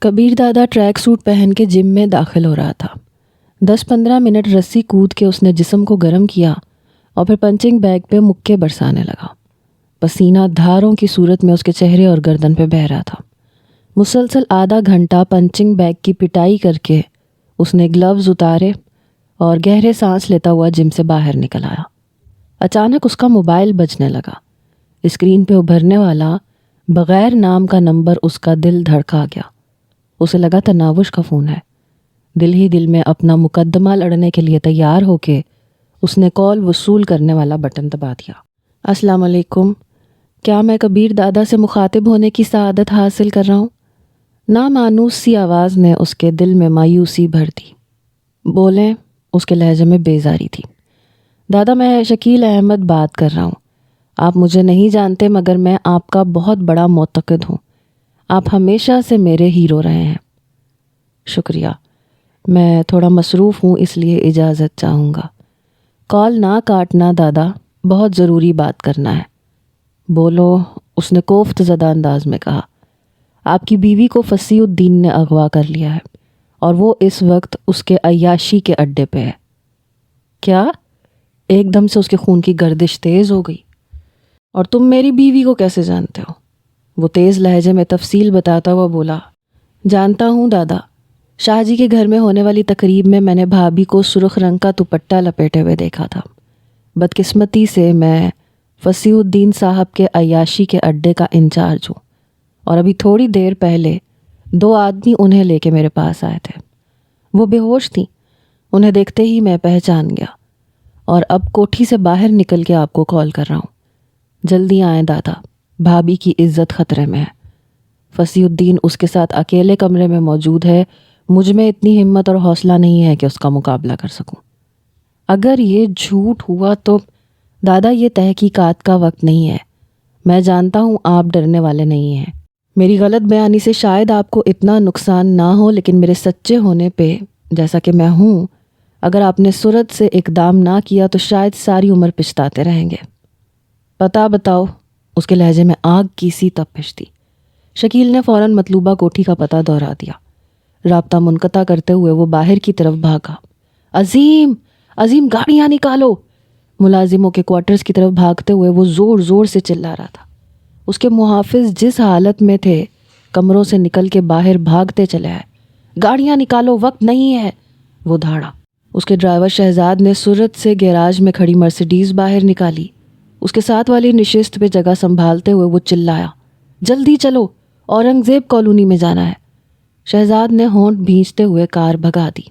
کبیر دادا track suit پہن کے جم میں داخل ہو رہا تھا۔ 10-15 منٹ رسی کود کے اس نے جسم کو گرم کیا اور پھر پنچنگ بیگ پہ مکے برسانے لگا۔ پسینہ دھاروں کی صورت میں اس کے چہرے اور گردن پہ بہہ رہا تھا۔ مسلسل آدھا گھنٹہ پنچنگ بیگ کی پٹائی کر کے اس نے گلوز اتارے اور گہرے سانس لیتا ہوا جم سے باہر نکل آیا۔ اچانک اس کا موبائل بجنے لگا۔ اسکرین پہ ابھرنے والا بغیر نام کا نمبر اس کا دل دھڑکا گیا۔ اسے لگا تناوش کا فون ہے۔ دل ہی دل میں اپنا مقدمہ لڑنے کے لیے تیار ہو کے اس نے کال وصول کرنے والا بٹن دبا دیا۔ السلام علیکم، کیا میں کبیر دادا سے مخاطب ہونے کی سعادت حاصل کر رہا ہوں؟ نامانوس سی آواز نے اس کے دل میں مایوسی بھر دی۔ بولیں، اس کے لہجے میں بیزاری تھی۔ دادا، میں شکیل احمد بات کر رہا ہوں۔ آپ مجھے نہیں جانتے مگر میں آپ کا بہت بڑا معتقد ہوں۔ آپ ہمیشہ سے میرے ہیرو رہے ہیں۔ شکریہ، میں تھوڑا مصروف ہوں اس لیے اجازت چاہوں گا۔ کال نہ کاٹنا دادا، بہت ضروری بات کرنا ہے۔ بولو، اس نے کوفت زدہ انداز میں کہا۔ آپ کی بیوی کو فصیح الدین نے اغوا کر لیا ہے اور وہ اس وقت اس کے عیاشی کے اڈے پہ ہے۔ کیا؟ ایک دم سے اس کے خون کی گردش تیز ہو گئی۔ اور تم میری بیوی کو کیسے جانتے ہو؟ وہ تیز لہجے میں تفصیل بتاتا ہوا بولا۔ جانتا ہوں دادا، شاہ جی کے گھر میں ہونے والی تقریب میں نے بھابھی کو سرخ رنگ کا دوپٹہ لپیٹے ہوئے دیکھا تھا۔ بدقسمتی سے میں فصیح الدین صاحب کے عیاشی کے اڈے کا انچارج ہوں اور ابھی تھوڑی دیر پہلے 2 آدمی انہیں لے کے میرے پاس آئے تھے۔ وہ بے ہوش تھیں۔ انہیں دیکھتے ہی میں پہچان گیا اور اب کوٹھی سے باہر نکل کے آپ کو کال کر رہا ہوں۔ جلدی آئیں دادا، بھابھی کی عزت خطرے میں ہے۔ فصیح الدین اس کے ساتھ اکیلے کمرے میں موجود ہے۔ مجھ میں اتنی ہمت اور حوصلہ نہیں ہے کہ اس کا مقابلہ کر سکوں۔ اگر یہ جھوٹ ہوا تو دادا، یہ تحقیقات کا وقت نہیں ہے۔ میں جانتا ہوں آپ ڈرنے والے نہیں ہیں۔ میری غلط بیانی سے شاید آپ کو اتنا نقصان نہ ہو، لیکن میرے سچے ہونے پہ، جیسا کہ میں ہوں، اگر آپ نے سرعت سے اقدام نہ کیا تو شاید ساری عمر پچھتاتے رہیں گے۔ پتہ بتاؤ، اس کے لہجے میں آگ کی سی تپش تھی۔ شکیل نے فوراً مطلوبہ کوٹھی کا پتہ دہرا دیا۔ رابطہ منقطع کرتے ہوئے وہ باہر کی طرف بھاگا۔ عظیم، عظیم، گاڑیاں نکالو! ملازموں کے کوارٹرز کی طرف بھاگتے ہوئے وہ زور زور سے چلا رہا تھا۔ اس کے محافظ جس حالت میں تھے، کمروں سے نکل کے باہر بھاگتے چلے آئے۔ گاڑیاں نکالو، وقت نہیں ہے! وہ دھاڑا۔ اس کے ڈرائیور شہزاد نے سرعت سے گیراج میں کھڑی مرسیڈیز باہر نکالی۔ اس کے ساتھ والی نشست پہ جگہ سنبھالتے ہوئے وہ چلایا، جلدی چلو، اورنگزیب کالونی میں جانا ہے۔ شہزاد نے ہونٹ بھینچتے ہوئے کار بھگا دی۔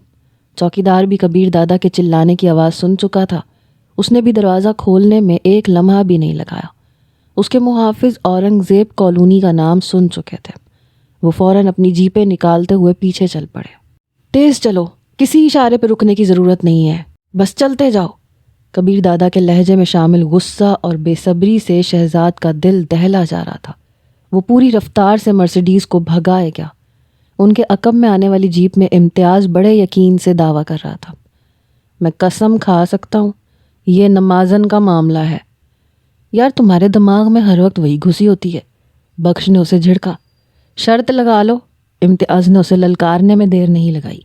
چوکیدار بھی کبیر دادا کے چلانے کی آواز سن چکا تھا۔ اس نے بھی دروازہ کھولنے میں ایک لمحہ بھی نہیں لگایا۔ اس کے محافظ اورنگزیب کالونی کا نام سن چکے تھے۔ وہ فوراً اپنی جیپیں نکالتے ہوئے پیچھے چل پڑے۔ تیز چلو، کسی اشارے پہ رکنے کی ضرورت نہیں ہے، بس چلتے جاؤ۔ کبیر دادا کے لہجے میں شامل غصہ اور بے صبری سے شہزاد کا دل دہلا جا رہا تھا۔ وہ پوری رفتار سے مرسیڈیز کو بھگائے گیا۔ ان کے عقب میں آنے والی جیپ میں امتیاز بڑے یقین سے دعویٰ کر رہا تھا۔ میں قسم کھا سکتا ہوں یہ نمازن کا معاملہ ہے۔ یار، تمہارے دماغ میں ہر وقت وہی گھسی ہوتی ہے، بخش نے اسے جھڑکا۔ شرط لگا لو، امتیاز نے اسے للکارنے میں دیر نہیں لگائی۔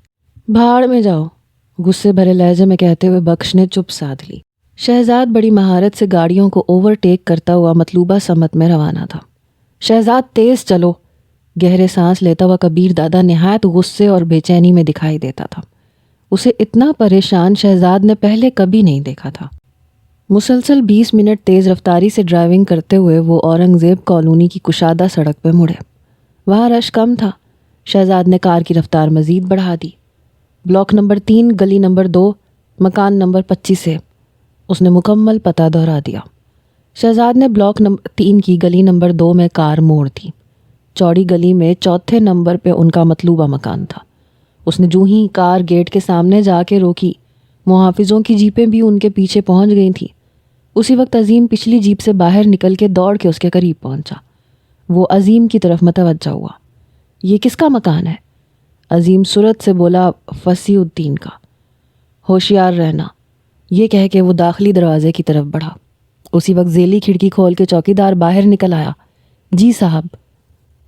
بھاڑ میں جاؤ، غصے بھرے لہجے میں کہتے ہوئے بخش نے چپ سادھ لی۔ شہزاد بڑی مہارت سے گاڑیوں کو اوورٹیک کرتا ہوا مطلوبہ سمت میں روانہ تھا۔ شہزاد، تیز چلو! گہرے سانس لیتا ہوا کبیر دادا نہایت غصے اور بے چینی میں دکھائی دیتا تھا۔ اسے اتنا پریشان شہزاد نے پہلے کبھی نہیں دیکھا تھا۔ مسلسل 20 منٹ تیز رفتاری سے ڈرائیونگ کرتے ہوئے وہ اورنگزیب کالونی کی کشادہ سڑک پہ مڑے۔ وہاں رش کم تھا۔ شہزاد نے کار کی رفتار مزید بڑھا دی۔ بلاک نمبر 3، گلی نمبر 2، مکان نمبر 25 سے اس نے مکمل پتہ دہرا دیا۔ شہزاد نے بلاک نمبر 3 کی گلی نمبر 2 میں کار موڑ دی۔ چوڑی گلی میں 4تھے نمبر پہ ان کا مطلوبہ مکان تھا۔ اس نے جو ہی کار گیٹ کے سامنے جا کے روکی، محافظوں کی جیپیں بھی ان کے پیچھے پہنچ گئی تھیں۔ اسی وقت عظیم پچھلی جیپ سے باہر نکل کے دوڑ کے اس کے قریب پہنچا۔ وہ عظیم کی طرف متوجہ ہوا۔ یہ کس کا مکان ہے؟ عظیم سرعت سے بولا، فصیح الدین کا۔ ہوشیار رہنا، یہ کہہ کے وہ داخلی دروازے کی طرف بڑھا۔ اسی وقت ذیلی کھڑکی کھول کے چوکیدار باہر نکل آیا۔ جی صاحب۔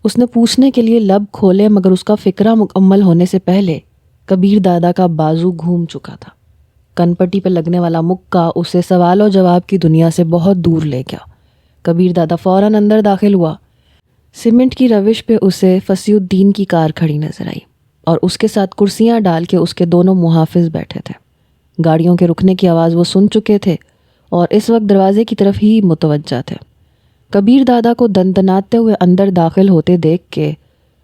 اس نے پوچھنے کے لیے لب کھولے مگر اس کا فکرہ مکمل ہونے سے پہلے کبیر دادا کا بازو گھوم چکا تھا۔ کن پٹی پہ لگنے والا مکہ اسے سوال و جواب کی دنیا سے بہت دور لے گیا۔ کبیر دادا فوراً اندر داخل ہوا۔ سیمنٹ کی روش پہ اسے فصیح الدین کی کار کھڑی نظر آئی اور اس کے ساتھ کرسیاں ڈال کے اس کے دونوں محافظ بیٹھے تھے۔ گاڑیوں کے رکنے کی آواز وہ سن چکے تھے اور اس وقت دروازے کی طرف ہی متوجہ تھے۔ کبیر دادا کو دندناتے ہوئے اندر داخل ہوتے دیکھ کے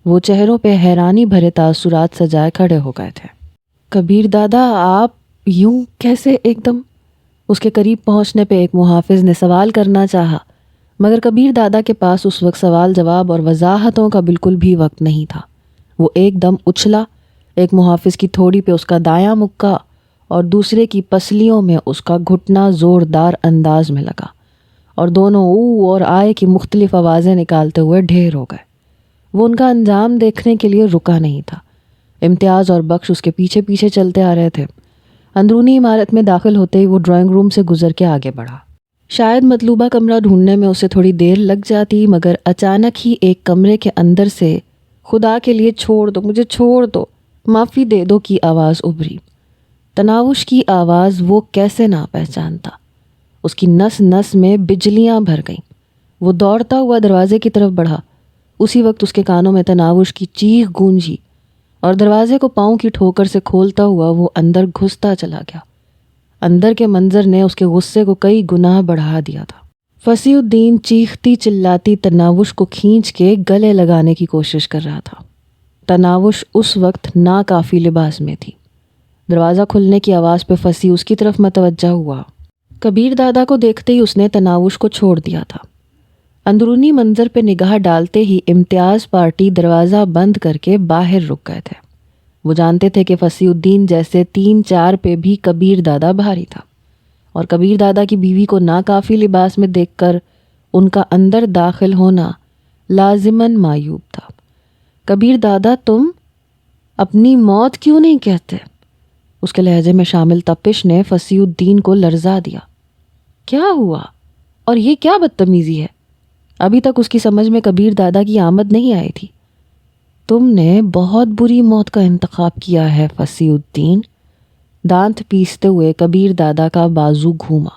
وہ چہروں پہ حیرانی بھرے تاثرات سجائے کھڑے ہو گئے تھے۔ کبیر دادا آپ یوں کیسے ایک دم؟ اس کے قریب پہنچنے پہ ایک محافظ نے سوال کرنا چاہا مگر کبیر دادا کے پاس اس وقت سوال جواب اور وضاحتوں کا بالکل بھی وقت نہیں تھا۔ وہ ایک دم اچھلا، ایک محافظ کی تھوڑی پہ اس کا دایاں مکہ اور دوسرے کی پسلیوں میں اس کا گھٹنا زوردار انداز میں لگا اور دونوں او اور آئے کی مختلف آوازیں نکالتے ہوئے ڈھیر ہو گئے۔ وہ ان کا انجام دیکھنے کے لیے رکا نہیں تھا۔ امتیاز اور بخش اس کے پیچھے پیچھے چلتے آ رہے تھے۔ اندرونی عمارت میں داخل ہوتے ہی وہ ڈرائنگ روم سے گزر کے آگے بڑھا۔ شاید مطلوبہ کمرہ ڈھونڈنے میں اسے تھوڑی دیر لگ جاتی مگر اچانک ہی ایک کمرے کے اندر سے خدا کے لیے چھوڑ دو، مجھے چھوڑ دو، معافی دے دو کی آواز ابھری۔ تناوش کی آواز وہ کیسے نہ پہچانتا؟ اس کی نس نس میں بجلیاں بھر گئیں۔ وہ دوڑتا ہوا دروازے کی طرف بڑھا۔ اسی وقت اس کے کانوں میں تناوش کی چیخ گونجی اور دروازے کو پاؤں کی ٹھوکر سے کھولتا ہوا وہ اندر گھستا چلا گیا۔ اندر کے منظر نے اس کے غصے کو کئی گنا بڑھا دیا تھا۔ فصیح الدین چیختی چلاتی تناوش کو کھینچ کے گلے لگانے کی کوشش کر رہا تھا۔ تناوش اس وقت ناکافی لباس میں تھی۔ دروازہ کھلنے کی آواز پہ فصیح اس کی طرف متوجہ ہوا۔ کبیر دادا کو دیکھتے ہی اس نے تناوش کو چھوڑ دیا تھا۔ اندرونی منظر پہ نگاہ ڈالتے ہی امتیاز پارٹی دروازہ بند کر کے باہر رک گئے تھے۔ وہ جانتے تھے کہ فصیح الدین جیسے 3-4 پہ بھی کبیر دادا بھاری تھا اور کبیر دادا کی بیوی کو ناکافی لباس میں دیکھ کر ان کا اندر داخل ہونا لازماً معیوب تھا۔ کبیر دادا تم اپنی موت کیوں نہیں کہتے؟ اس کے لہجے میں شامل تپش نے فصیح الدین کو لرزا دیا۔ کیا ہوا؟ اور یہ کیا بدتمیزی ہے؟ ابھی تک اس کی سمجھ میں کبیر دادا کی آمد نہیں آئی تھی۔ تم نے بہت بری موت کا انتخاب کیا ہے فصیح الدین۔ دانت پیستے ہوئے کبیر دادا کا بازو گھوما۔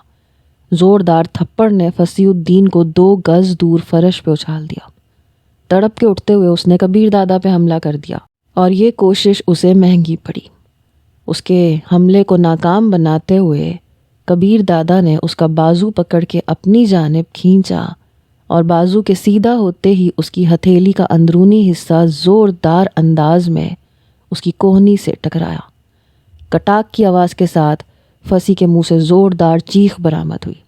زوردار تھپڑ نے فصیح الدین کو 2 گز دور فرش پہ اچھال دیا۔ تڑپ کے اٹھتے ہوئے اس نے کبیر دادا پہ حملہ کر دیا اور یہ کوشش اسے مہنگی پڑی۔ اس کے حملے کو ناکام بناتے ہوئے کبیر دادا نے اس کا بازو پکڑ کے اپنی جانب کھینچا اور بازو کے سیدھا ہوتے ہی اس کی ہتھیلی کا اندرونی حصہ زوردار انداز میں اس کی کوہنی سے ٹکرایا۔ کٹاک کی آواز کے ساتھ فصیح کے منہ سے زوردار چیخ برآمد ہوئی۔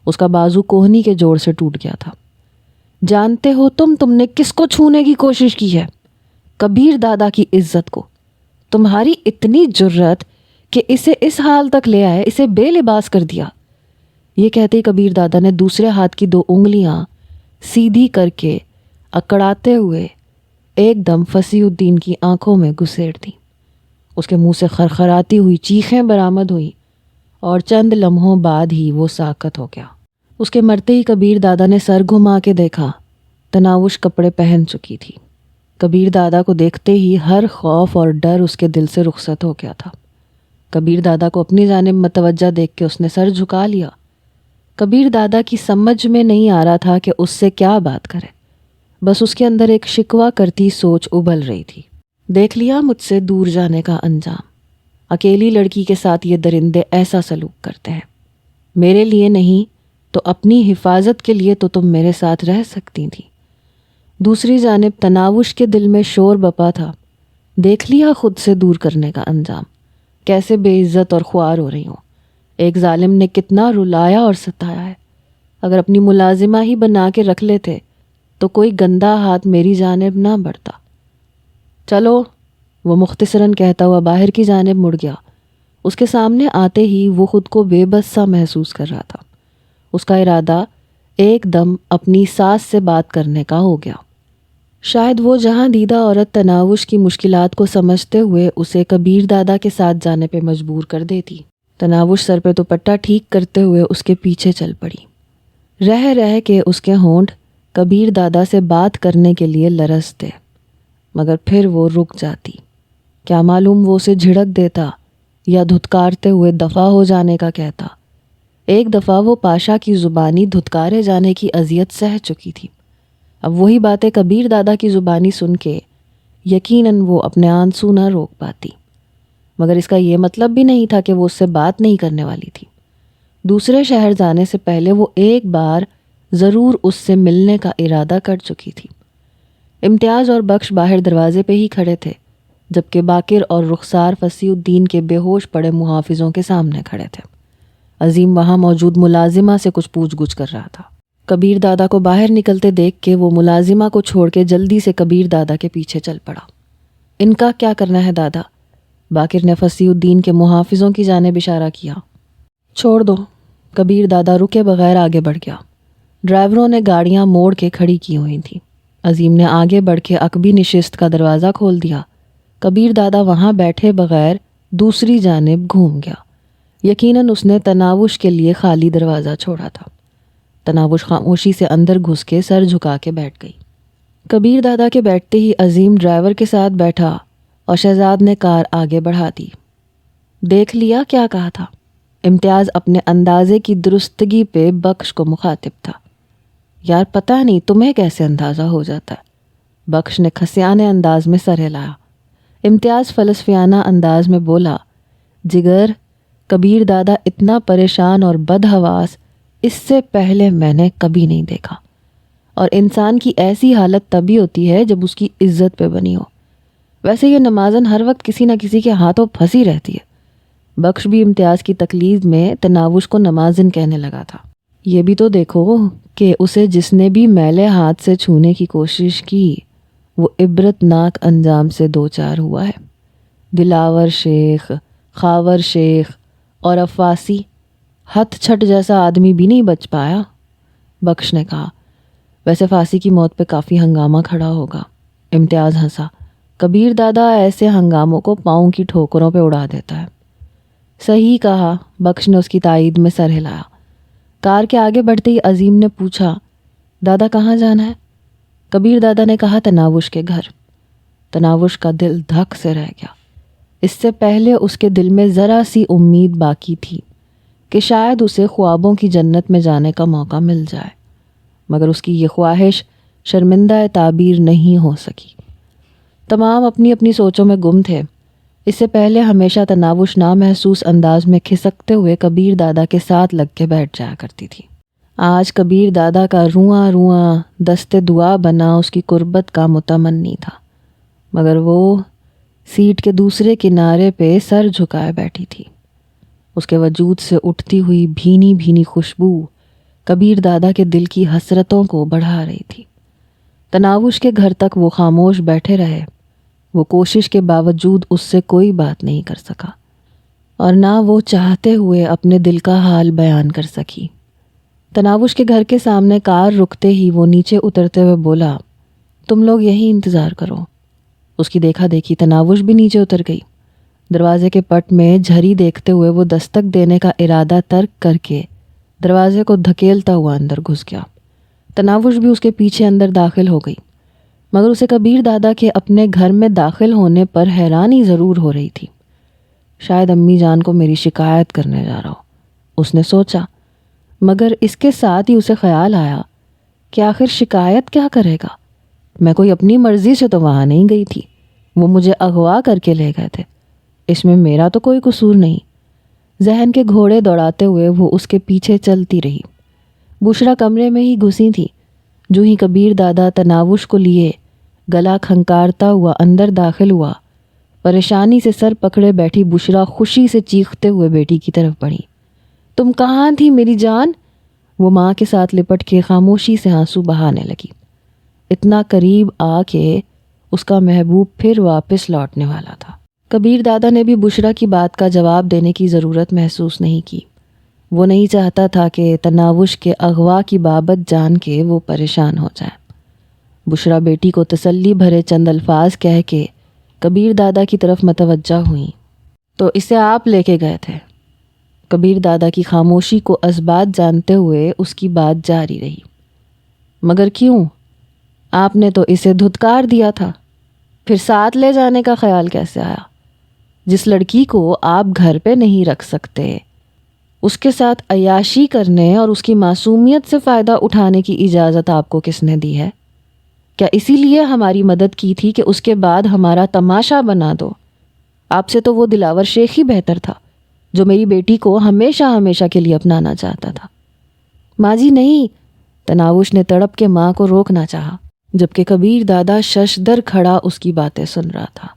اس کا بازو کوہنی کے جوڑ سے ٹوٹ گیا تھا۔ جانتے ہو تم نے کس کو چھونے کی کوشش کی ہے؟ کبیر دادا کی عزت کو۔ تمہاری اتنی جرت کہ اسے اس حال تک لے آئے، اسے بے لباس کر دیا۔ یہ کہتے ہی کبیر دادا نے دوسرے ہاتھ کی 2 انگلیاں سیدھی کر کے اکڑاتے ہوئے ایک دم فصیح الدین کی آنکھوں میں گھسیڑ دی۔ اس کے منہ سے خرخراتی ہوئی چیخیں برآمد ہوئیں اور چند لمحوں بعد ہی وہ ساکت ہو گیا۔ اس کے مرتے ہی کبیر دادا نے سر گھما کے دیکھا۔ تناوش کپڑے پہن چکی تھی۔ کبیر دادا کو دیکھتے ہی ہر خوف اور ڈر اس کے دل سے رخصت ہو گیا تھا۔ کبیر دادا کو اپنی جانب متوجہ دیکھ کے اس نے سر جھکا لیا۔ کبیر دادا کی سمجھ میں نہیں آ رہا تھا کہ اس سے کیا بات کرے، بس اس کے اندر ایک شکوہ کرتی سوچ ابل رہی تھی۔ دیکھ لیا مجھ سے دور جانے کا انجام۔ اکیلی لڑکی کے ساتھ یہ درندے ایسا سلوک کرتے ہیں۔ میرے لیے نہیں تو اپنی حفاظت کے لیے تو تم میرے ساتھ رہ سکتی تھی۔ دوسری جانب تناوش کے دل میں شور بپا تھا۔ دیکھ لیا خود سے دور کرنے کا انجام، کیسے بے عزت اور خوار ہو رہی ہوں۔ ایک ظالم نے کتنا رلایا اور ستایا ہے۔ اگر اپنی ملازمہ ہی بنا کے رکھ لیتے تو کوئی گندا ہاتھ میری جانب نہ بڑھتا۔ چلو، وہ مختصراً کہتا ہوا باہر کی جانب مڑ گیا۔ اس کے سامنے آتے ہی وہ خود کو بے بس سا محسوس کر رہا تھا۔ اس کا ارادہ ایک دم اپنی ساس سے بات کرنے کا ہو گیا۔ شاید وہ جہاں دیدہ عورت تناوش کی مشکلات کو سمجھتے ہوئے اسے کبیر دادا کے ساتھ جانے پہ مجبور کر دیتی۔ تناوش سر پہ دوپٹہ ٹھیک کرتے ہوئے اس کے پیچھے چل پڑی۔ رہ کے اس کے ہونٹ کبیر دادا سے بات کرنے کے لیے لرزتے، مگر پھر وہ رک جاتی۔ کیا معلوم وہ اسے جھڑک دیتا یا دھتکارتے ہوئے دفع ہو جانے کا کہتا۔ ایک دفعہ وہ پاشا کی زبانی دھتکارے جانے کی اذیت سہ چکی تھی۔ اب وہی باتیں کبیر دادا کی زبانی سن کے یقیناً وہ اپنے آنسو نہ روک پاتی، مگر اس کا یہ مطلب بھی نہیں تھا کہ وہ اس سے بات نہیں کرنے والی تھی۔ دوسرے شہر جانے سے پہلے وہ ایک بار ضرور اس سے ملنے کا ارادہ کر چکی تھی۔ امتیاز اور بخش باہر دروازے پہ ہی کھڑے تھے، جبکہ باقر اور رخسار فصیح الدین کے بے ہوش پڑے محافظوں کے سامنے کھڑے تھے۔ عظیم وہاں موجود ملازمہ سے کچھ پوچھ گچھ کر رہا تھا۔ کبیر دادا کو باہر نکلتے دیکھ کے وہ ملازمہ کو چھوڑ کے جلدی سے کبیر دادا کے پیچھے چل پڑا۔ ان کا کیا کرنا ہے دادا؟ باقر نے فصیح الدین کے محافظوں کی جانب اشارہ کیا۔ چھوڑ دو۔ کبیر دادا رکے بغیر آگے بڑھ گیا۔ ڈرائیوروں نے گاڑیاں موڑ کے کھڑی کی ہوئی تھیں۔ عظیم نے آگے بڑھ کے عقبی نشست کا دروازہ کھول دیا۔ کبیر دادا وہاں بیٹھے بغیر دوسری جانب گھوم گیا۔ یقیناً اس نے تناوش کے لیے خالی دروازہ چھوڑا تھا۔ تناوش خاموشی سے اندر گھس کے سر جھکا کے بیٹھ گئی۔ کبیر دادا کے بیٹھتے ہی عظیم ڈرائیور کے ساتھ بیٹھا اور شہزاد نے کار آگے بڑھا دی۔ دیکھ لیا کیا کہا تھا؟ امتیاز اپنے اندازے کی درستگی پہ بخش کو مخاطب تھا۔ یار پتہ نہیں تمہیں کیسے اندازہ ہو جاتا ہے؟ بخش نے کھسیانے انداز میں سر ہلایا۔ امتیاز فلسفیانہ انداز میں بولا، جگر کبیر دادا اتنا پریشان اور بدحواس اس سے پہلے میں نے کبھی نہیں دیکھا، اور انسان کی ایسی حالت تبھی ہوتی ہے جب اس کی عزت پہ بنی ہو۔ ویسے یہ نمازن ہر وقت کسی نہ کسی کے ہاتھوں پھنسی رہتی ہے۔ بخش بھی امتیاز کی تقلید میں تناوش کو نمازن کہنے لگا تھا۔ یہ بھی تو دیکھو کہ اسے جس نے بھی میلے ہاتھ سے چھونے کی کوشش کی وہ عبرتناک انجام سے دوچار ہوا ہے۔ دلاور شیخ، خاور شیخ اور عفاسی، ہتھ چھٹ جیسا آدمی بھی نہیں بچ پایا۔ بخش نے کہا، ویسے فاسی کی موت پہ کافی ہنگامہ کھڑا ہوگا۔ امتیاز ہنسا۔ کبیر دادا ایسے ہنگاموں کو پاؤں کی ٹھوکروں پہ اڑا دیتا ہے۔ صحیح کہا، بخش نے اس کی تائید میں سر ہلایا۔ کار کے آگے بڑھتے ہی عظیم نے پوچھا، دادا کہاں جانا ہے؟ کبیر دادا نے کہا، تناوش کے گھر۔ تناوش کا دل دھک سے رہ گیا۔ اس سے پہلے اس کے دل میں ذرا سی امید باقی تھی کہ شاید اسے خوابوں کی جنت میں جانے کا موقع مل جائے، مگر اس کی یہ خواہش شرمندہ تعبیر نہیں ہو سکی۔ تمام اپنی اپنی سوچوں میں گم تھے۔ اس سے پہلے ہمیشہ تناوش نامحسوس انداز میں کھسکتے ہوئے کبیر دادا کے ساتھ لگ کے بیٹھ جایا کرتی تھی۔ آج کبیر دادا کا رواں رواں دست دعا بنا اس کی قربت کا متمنی تھا، مگر وہ سیٹ کے دوسرے کنارے پہ سر جھکائے بیٹھی تھی۔ اس کے وجود سے اٹھتی ہوئی بھینی بھینی خوشبو کبیر دادا کے دل کی حسرتوں کو بڑھا رہی تھی۔ تناوش کے گھر تک وہ خاموش بیٹھے رہے۔ وہ کوشش کے باوجود اس سے کوئی بات نہیں کر سکا، اور نہ وہ چاہتے ہوئے اپنے دل کا حال بیان کر سکی۔ تناوش کے گھر کے سامنے کار رکتے ہی وہ نیچے اترتے ہوئے بولا، تم لوگ یہیں انتظار کرو۔ اس کی دیکھا دیکھی تناوش بھی نیچے اتر گئی۔ دروازے کے پٹ میں جھری دیکھتے ہوئے وہ دستک دینے کا ارادہ ترک کر کے دروازے کو دھکیلتا ہوا اندر گھس گیا۔ تناوش بھی اس کے پیچھے اندر داخل ہو گئی، مگر اسے کبیر دادا کے اپنے گھر میں داخل ہونے پر حیرانی ضرور ہو رہی تھی۔ شاید امی جان کو میری شکایت کرنے جا رہا ہو، اس نے سوچا، مگر اس کے ساتھ ہی اسے خیال آیا کہ آخر شکایت کیا کرے گا؟ میں کوئی اپنی مرضی سے تو وہاں نہیں گئی تھی، وہ مجھے اغوا کر کے لے گئے تھے، اس میں میرا تو کوئی قصور نہیں۔ ذہن کے گھوڑے دوڑاتے ہوئے وہ اس کے پیچھے چلتی رہی۔ بشرا کمرے میں ہی گھسی تھی۔ جو ہی کبیر دادا تناوش کو لیے گلا کھنکارتا ہوا اندر داخل ہوا، پریشانی سے سر پکڑے بیٹھی بشرا خوشی سے چیختے ہوئے بیٹی کی طرف بڑھی۔ تم کہاں تھی میری جان؟ وہ ماں کے ساتھ لپٹ کے خاموشی سے آنسو بہانے لگی۔ اتنا قریب آ کے اس کا محبوب پھر واپس لوٹنے والا تھا۔ کبیر دادا نے بھی بشرا کی بات کا جواب دینے کی ضرورت محسوس نہیں کی۔ وہ نہیں چاہتا تھا کہ تناوش کے اغوا کی بابت جان کے وہ پریشان ہو جائے۔ بشرا بیٹی کو تسلی بھرے چند الفاظ کہہ کے کبیر دادا کی طرف متوجہ ہوئیں۔ تو اسے آپ لے کے گئے تھے؟ کبیر دادا کی خاموشی کو اسبات جانتے ہوئے اس کی بات جاری رہی۔ مگر کیوں؟ آپ نے تو اسے دھتکار دیا تھا، پھر ساتھ لے جانے کا خیال کیسے آیا؟ جس لڑکی کو آپ گھر پہ نہیں رکھ سکتے، اس کے ساتھ عیاشی کرنے اور اس کی معصومیت سے فائدہ اٹھانے کی اجازت آپ کو کس نے دی ہے؟ کیا اسی لیے ہماری مدد کی تھی کہ اس کے بعد ہمارا تماشا بنا دو؟ آپ سے تو وہ دلاور شیخ ہی بہتر تھا، جو میری بیٹی کو ہمیشہ ہمیشہ کے لیے اپنانا چاہتا تھا۔ ماں جی نہیں، تناوش نے تڑپ کے ماں کو روکنا چاہا، جبکہ کبیر دادا ششدر کھڑا اس کی باتیں سن رہا تھا۔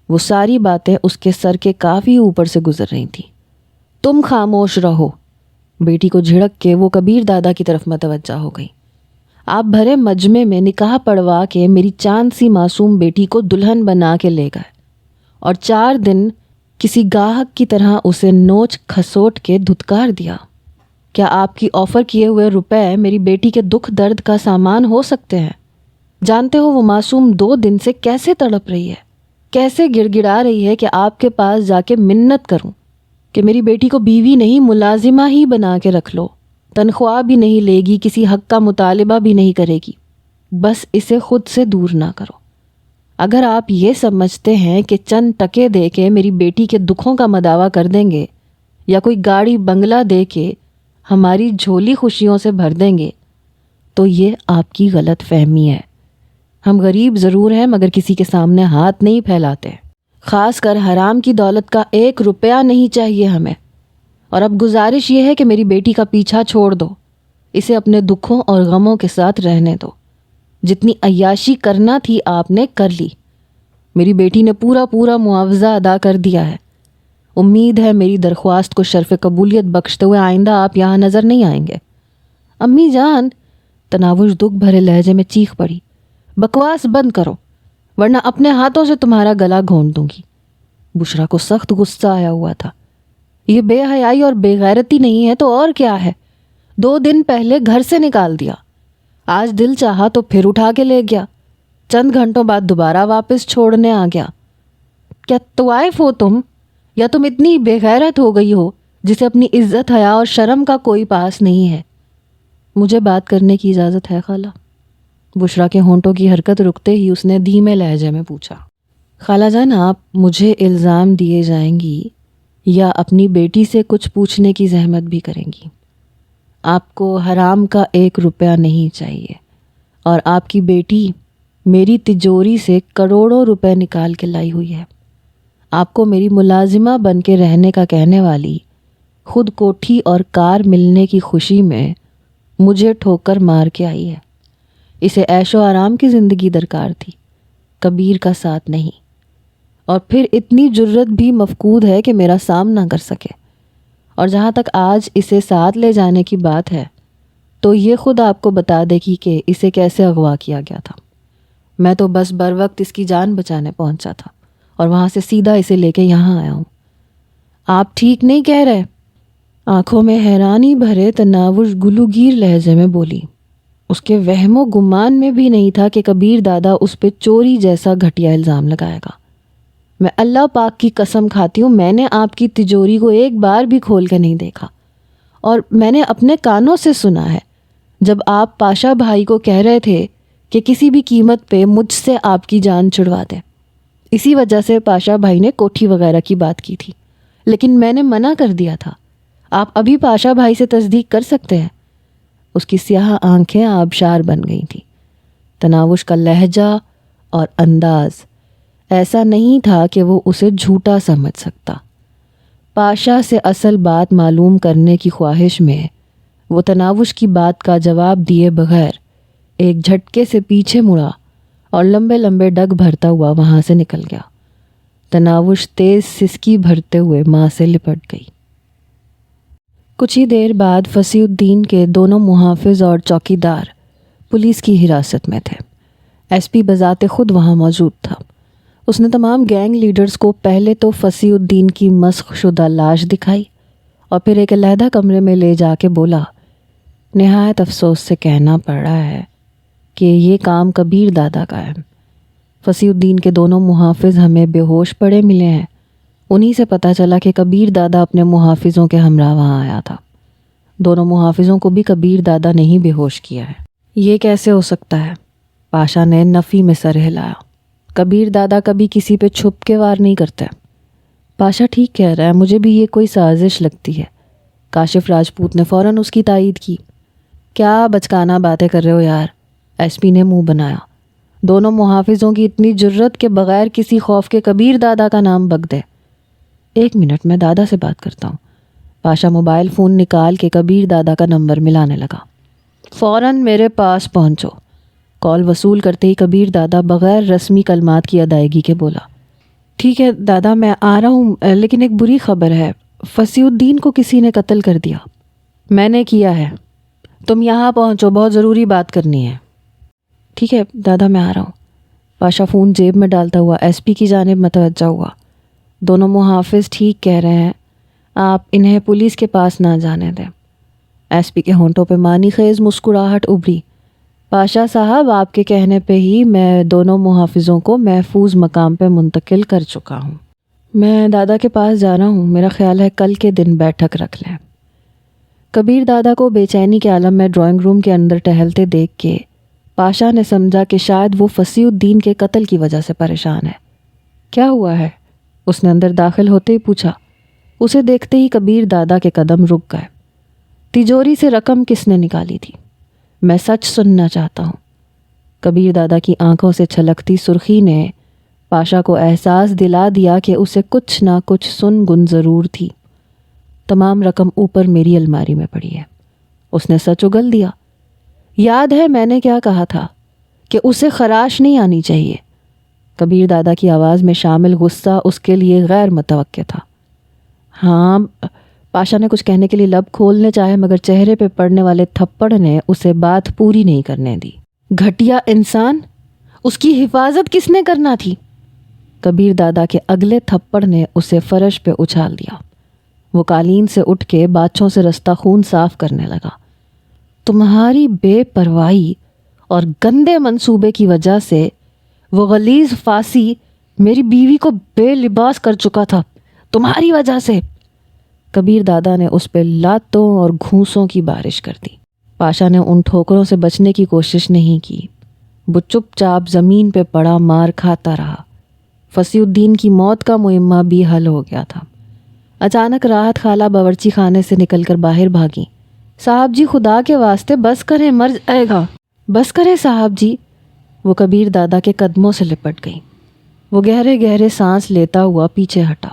وہ ساری باتیں اس کے سر کے کافی اوپر سے گزر رہی تھیں۔ تم خاموش رہو، بیٹی کو جھڑک کے وہ کبیر دادا کی طرف متوجہ ہو گئی۔ آپ بھرے مجمع میں نکاح پڑھوا کے میری چاند سی معصوم بیٹی کو دلہن بنا کے لے گئے، اور 4 دن کسی گاہک کی طرح اسے نوچ کھسوٹ کے دھتکار دیا۔ کیا آپ کی آفر کیے ہوئے روپے میری بیٹی کے دکھ درد کا سامان ہو سکتے ہیں؟ جانتے ہو وہ معصوم 2 دن سے کیسے تڑپ رہی ہے، کیسے گڑ گڑا رہی ہے کہ آپ کے پاس جا کے منت کروں کہ میری بیٹی کو بیوی نہیں ملازمہ ہی بنا کے رکھ لو، تنخواہ بھی نہیں لے گی، کسی حق کا مطالبہ بھی نہیں کرے گی، بس اسے خود سے دور نہ کرو۔ اگر آپ یہ سمجھتے ہیں کہ چند ٹکے دے کے میری بیٹی کے دکھوں کا مداوع کر دیں گے، یا کوئی گاڑی بنگلہ دے کے ہماری جھولی خوشیوں سے بھر دیں گے، تو یہ آپ کی غلط فہمی ہے۔ ہم غریب ضرور ہیں، مگر کسی کے سامنے ہاتھ نہیں پھیلاتے، خاص کر حرام کی دولت کا 1 روپیہ نہیں چاہیے ہمیں۔ اور اب گزارش یہ ہے کہ میری بیٹی کا پیچھا چھوڑ دو، اسے اپنے دکھوں اور غموں کے ساتھ رہنے دو۔ جتنی عیاشی کرنا تھی آپ نے کر لی، میری بیٹی نے پورا معاوضہ ادا کر دیا ہے۔ امید ہے میری درخواست کو شرف قبولیت بخشتے ہوئے آئندہ آپ یہاں نظر نہیں آئیں گے۔ امی جان، تناوش دکھ بھرے لہجے میں چیخ پڑی، بکواس بند کرو ورنہ اپنے ہاتھوں سے تمہارا گلا گھونٹ دوں گی۔ بشرا کو سخت غصہ آیا ہوا تھا۔ یہ بے حیائی اور بے غیرتی نہیں ہے تو اور کیا ہے؟ 2 دن پہلے گھر سے نکال دیا، آج دل چاہا تو پھر اٹھا کے لے گیا، چند گھنٹوں بعد دوبارہ واپس چھوڑنے آ گیا۔ کیا طوائف ہو تم، یا تم اتنی بے غیرت ہو گئی ہو جسے اپنی عزت حیا اور شرم کا کوئی پاس نہیں ہے؟ مجھے بات کرنے کی اجازت ہے خالہ؟ بشرا کے ہونٹوں کی حرکت رکتے ہی اس نے دھیمے لہجے میں پوچھا۔ خالہ جان، آپ مجھے الزام دیے جائیں گی یا اپنی بیٹی سے کچھ پوچھنے کی زحمت بھی کریں گی؟ آپ کو حرام کا 1 روپیہ نہیں چاہیے، اور آپ کی بیٹی میری تجوری سے کروڑوں روپے نکال کے لائی ہوئی ہے۔ آپ کو میری ملازمہ بن کے رہنے کا کہنے والی خود کوٹھی اور کار ملنے کی خوشی میں مجھے ٹھوکر مار کے آئی ہے۔ اسے عیش و آرام کی زندگی درکار تھی، کبیر کا ساتھ نہیں، اور پھر اتنی جرت بھی مفقود ہے کہ میرا سامنا کر سکے۔ اور جہاں تک آج اسے ساتھ لے جانے کی بات ہے تو یہ خود آپ کو بتا دے گی کہ اسے کیسے اغوا کیا گیا تھا۔ میں تو بس بر وقت اس کی جان بچانے پہنچا تھا، اور وہاں سے سیدھا اسے لے کے یہاں آیا ہوں۔ آپ ٹھیک نہیں کہہ رہے؟ آنکھوں میں حیرانی بھرے تناوش گلوگیر لہجے میں بولی۔ اس کے وہم و گمان میں بھی نہیں تھا کہ کبیر دادا اس پہ چوری جیسا گھٹیا الزام لگائے گا۔ میں اللہ پاک کی قسم کھاتی ہوں، میں نے آپ کی تجوری کو ایک بار بھی کھول کے نہیں دیکھا، اور میں نے اپنے کانوں سے سنا ہے جب آپ پاشا بھائی کو کہہ رہے تھے کہ کسی بھی قیمت پہ مجھ سے آپ کی جان چھڑوا دیں۔ اسی وجہ سے پاشا بھائی نے کوٹھی وغیرہ کی بات کی تھی، لیکن میں نے منع کر دیا تھا۔ آپ ابھی پاشا بھائی سے تصدیق کر سکتے ہیں۔ اس کی سیاہ آنکھیں آبشار بن گئی تھیں۔ تناوش کا لہجہ اور انداز ایسا نہیں تھا کہ وہ اسے جھوٹا سمجھ سکتا۔ پاشا سے اصل بات معلوم کرنے کی خواہش میں وہ تناوش کی بات کا جواب دیے بغیر ایک جھٹکے سے پیچھے مڑا اور لمبے لمبے ڈگ بھرتا ہوا وہاں سے نکل گیا۔ تناوش تیز سسکی بھرتے ہوئے ماں سے لپٹ گئی۔ کچھ ہی دیر بعد فصیح الدین کے دونوں محافظ اور چوکیدار پولیس کی حراست میں تھے۔ ایس پی بذات خود وہاں موجود تھا۔ اس نے تمام گینگ لیڈرز کو پہلے تو فصیح الدین کی مسخ شدہ لاش دکھائی، اور پھر ایک علیحدہ کمرے میں لے جا کے بولا، نہایت افسوس سے کہنا پڑ رہا ہے کہ یہ کام کبیر دادا کا ہے۔ فصیح الدین کے دونوں محافظ ہمیں بے ہوش پڑے ملے ہیں۔ انہی سے پتہ چلا کہ کبیر دادا اپنے محافظوں کے ہمراہ وہاں آیا تھا۔ دونوں محافظوں کو بھی کبیر دادا نے ہی بے ہوش کیا ہے۔ یہ کیسے ہو سکتا ہے؟ پاشا نے نفی میں سر ہلایا۔ کبیر دادا کبھی کسی پہ چھپ کے وار نہیں کرتے۔ پاشا ٹھیک کہہ رہا ہے، مجھے بھی یہ کوئی سازش لگتی ہے۔ کاشف راجپوت نے فوراً اس کی تائید کی۔ کیا بچکانہ باتیں کر رہے ہو یار؟ ایس پی نے منہ بنایا۔ دونوں محافظوں کی اتنی جرت کہ بغیر کسی خوف کے کبیر دادا کا نام بک دے۔ 1 منٹ، میں دادا سے بات کرتا ہوں۔ پاشا موبائل فون نکال کے کبیر دادا کا نمبر ملانے لگا۔ فوراً میرے پاس پہنچو۔ کال وصول کرتے ہی کبیر دادا بغیر رسمی کلمات کی ادائیگی کے بولا۔ ٹھیک ہے دادا، میں آ رہا ہوں، لیکن ایک بری خبر ہے، فصیح الدین کو کسی نے قتل کر دیا۔ میں نے کیا ہے۔ تم یہاں پہنچو، بہت ضروری بات کرنی ہے۔ ٹھیک ہے دادا، میں آ رہا ہوں۔ پاشا فون جیب میں ڈالتا ہوا ایس پی کی جانب متوجہ ہوا۔ دونوں محافظ ٹھیک کہہ رہے ہیں، آپ انہیں پولیس کے پاس نہ جانے دیں۔ ایس پی کے ہونٹوں پہ معنی خیز مسکراہٹ ابھری۔ پاشا صاحب، آپ کے کہنے پہ ہی میں دونوں محافظوں کو محفوظ مقام پہ منتقل کر چکا ہوں۔ میں دادا کے پاس جا رہا ہوں، میرا خیال ہے کل کے دن بیٹھک رکھ لیں۔ کبیر دادا کو بے چینی کے عالم میں ڈرائنگ روم کے اندر ٹہلتے دیکھ کے پاشا نے سمجھا کہ شاید وہ فصیح الدین کے قتل کی وجہ سے پریشان ہے۔ کیا ہوا ہے؟ اس نے اندر داخل ہوتے ہی پوچھا۔ اسے دیکھتے ہی کبیر دادا کے قدم رک گئے۔ تجوری سے رقم کس نے نکالی تھی؟ میں سچ سننا چاہتا ہوں۔ کبیر دادا کی آنکھوں سے چھلکتی سرخی نے پاشا کو احساس دلا دیا کہ اسے کچھ نہ کچھ سن گن ضرور تھی۔ تمام رقم اوپر میری الماری میں پڑی ہے۔ اس نے سچ اگل دیا۔ یاد ہے میں نے کیا کہا تھا کہ اسے خراش نہیں آنی چاہیے۔ کبیر دادا کی آواز میں شامل غصہ اس کے لیے غیر متوقع تھا۔ ہاں، پاشا نے کچھ کہنے کے لیے لب کھولنے چاہے مگر چہرے پہ پڑنے والے تھپڑ نے اسے بات پوری نہیں کرنے دی۔ گھٹیا انسان، اس کی حفاظت کس نے کرنا تھی؟ کبیر دادا کے اگلے تھپڑ نے اسے فرش پہ اچھال دیا۔ وہ قالین سے اٹھ کے باچھوں سے رستا خون صاف کرنے لگا۔ تمہاری بے پرواہی اور گندے منصوبے کی وجہ سے وہ غلیظ فاسی میری بیوی کو بے لباس کر چکا تھا، تمہاری وجہ سے۔ کبیر دادا نے اس پہ لاتوں اور گھونسوں کی بارش کر دی۔ پاشا نے ان ٹھوکروں سے بچنے کی کوشش نہیں کی۔ وہ چپ چاپ زمین پہ پڑا مار کھاتا رہا۔ فصیح الدین کی موت کا معمہ بھی حل ہو گیا تھا۔ اچانک راحت خالہ باورچی خانے سے نکل کر باہر بھاگی۔ صاحب جی، خدا کے واسطے بس کریں، مر جائے گا۔ بس کریں صاحب جی۔ وہ کبیر دادا کے قدموں سے لپٹ گئی۔ وہ گہرے گہرے سانس لیتا ہوا پیچھے ہٹا۔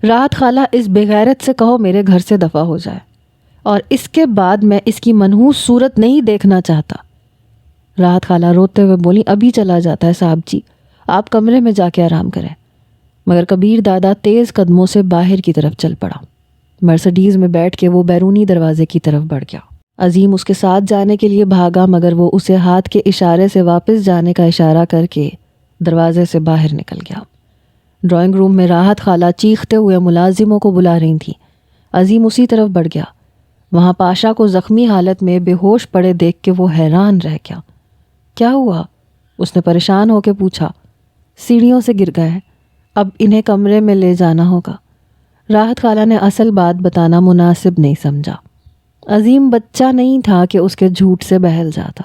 راحت خالہ، اس بغیرت سے کہو میرے گھر سے دفع ہو جائے، اور اس کے بعد میں اس کی منحوس صورت نہیں دیکھنا چاہتا۔ راحت خالہ روتے ہوئے بولی، ابھی چلا جاتا ہے صاحب جی، آپ کمرے میں جا کے آرام کریں۔ مگر کبیر دادا تیز قدموں سے باہر کی طرف چل پڑا۔ مرسڈیز میں بیٹھ کے وہ بیرونی دروازے کی طرف بڑھ گیا۔ عظیم اس کے ساتھ جانے کے لیے بھاگا مگر وہ اسے ہاتھ کے اشارے سے واپس جانے کا اشارہ کر کے دروازے سے باہر نکل گیا۔ ڈرائنگ روم میں راحت خالہ چیختے ہوئے ملازموں کو بلا رہی تھیں۔ عظیم اسی طرف بڑھ گیا۔ وہاں پاشا کو زخمی حالت میں بے ہوش پڑے دیکھ کے وہ حیران رہ گیا۔ کیا ہوا؟ اس نے پریشان ہو کے پوچھا۔ سیڑھیوں سے گر گئے، اب انہیں کمرے میں لے جانا ہوگا۔ راحت خالہ نے اصل بات بتانا مناسب نہیں سمجھا۔ عظیم بچہ نہیں تھا کہ اس کے جھوٹ سے بہل جاتا،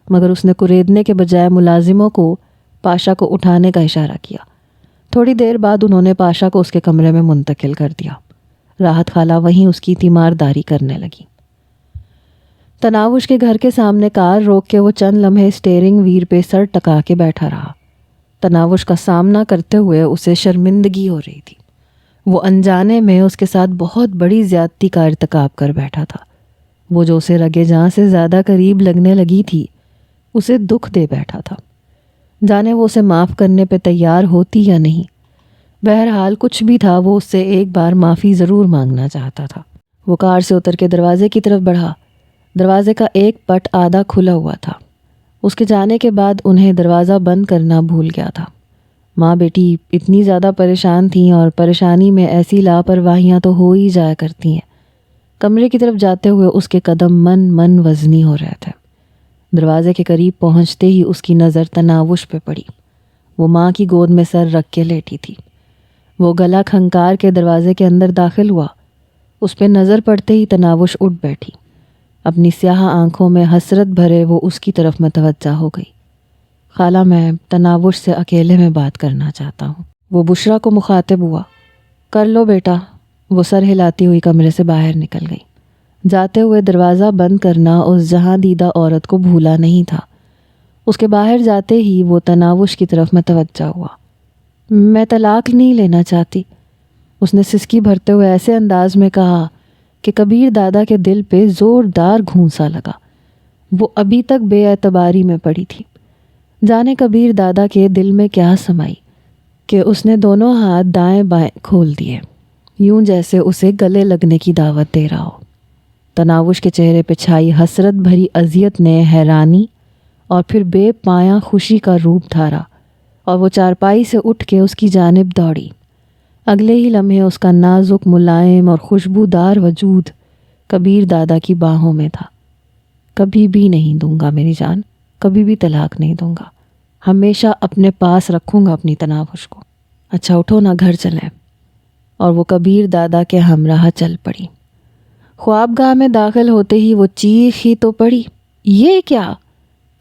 مگر اس نے کریدنے کے بجائے ملازموں کو پاشا کو اٹھانے کا اشارہ کیا۔ تھوڑی دیر بعد انہوں نے پاشا کو اس کے کمرے میں منتقل کر دیا۔ راحت خالہ وہیں اس کی تیمارداری کرنے لگی۔ تناوش کے گھر کے سامنے کار روک کے وہ چند لمحے اسٹیئرنگ وہیل پہ سر ٹکا کے بیٹھا رہا۔ تناوش کا سامنا کرتے ہوئے اسے شرمندگی ہو رہی تھی۔ وہ انجانے میں اس کے ساتھ بہت بڑی زیادتی کا ارتکاب کر بیٹھا تھا۔ وہ جو اسے رگے جاں سے زیادہ قریب لگنے لگی تھی، اسے دکھ دے بیٹھا تھا۔ جانے وہ اسے معاف کرنے پہ تیار ہوتی یا نہیں، بہرحال کچھ بھی تھا، وہ اس سے ایک بار معافی ضرور مانگنا چاہتا تھا۔ وہ کار سے اتر کے دروازے کی طرف بڑھا۔ دروازے کا ایک پٹ آدھا کھلا ہوا تھا۔ اس کے جانے کے بعد انہیں دروازہ بند کرنا بھول گیا تھا۔ ماں بیٹی اتنی زیادہ پریشان تھیں اور پریشانی میں ایسی لاپرواہیاں تو ہو ہی جایا کرتی ہیں۔ کمرے کی طرف جاتے ہوئے اس کے قدم من وزنی ہو رہے تھے۔ دروازے کے قریب پہنچتے ہی اس کی نظر تناوش پہ پڑی۔ وہ ماں کی گود میں سر رکھ کے لیٹی تھی۔ وہ گلا کھنکار کے دروازے کے اندر داخل ہوا۔ اس پہ نظر پڑتے ہی تناوش اٹھ بیٹھی۔ اپنی سیاہ آنکھوں میں حسرت بھرے وہ اس کی طرف متوجہ ہو گئی۔ خالہ میں تناوش سے اکیلے میں بات کرنا چاہتا ہوں۔ وہ بشرا کو مخاطب ہوا۔ کر لو بیٹا۔ وہ سر ہلاتی ہوئی کمرے سے باہر نکل گئی۔ جاتے ہوئے دروازہ بند کرنا اس جہاں دیدہ عورت کو بھولا نہیں تھا۔ اس کے باہر جاتے ہی وہ تناوش کی طرف متوجہ ہوا۔ میں طلاق نہیں لینا چاہتی، اس نے سسکی بھرتے ہوئے ایسے انداز میں کہا کہ کبیر دادا کے دل پہ زوردار گھونسا لگا۔ وہ ابھی تک بے اعتباری میں پڑی تھی۔ جانے کبیر دادا کے دل میں کیا سمائی کہ اس نے دونوں ہاتھ دائیں بائیں کھول دیے، یوں جیسے اسے گلے لگنے کی دعوت دے رہا ہو۔ تناوش کے چہرے پہ چھائی حسرت بھری اذیت نے حیرانی اور پھر بے پایاں خوشی کا روپ دھارا، اور وہ چارپائی سے اٹھ کے اس کی جانب دوڑی۔ اگلے ہی لمحے اس کا نازک ملائم اور خوشبودار وجود کبیر دادا کی باہوں میں تھا۔ کبھی بھی نہیں دوں گا میری جان، کبھی بھی طلاق نہیں دوں گا، ہمیشہ اپنے پاس رکھوں گا اپنی تناوش کو۔ اچھا اٹھو نا، گھر چلیں۔ اور وہ کبیر دادا کے ہمراہ چل پڑی۔ خوابگاہ میں داخل ہوتے ہی وہ چیخ ہی تو پڑی، یہ کیا؟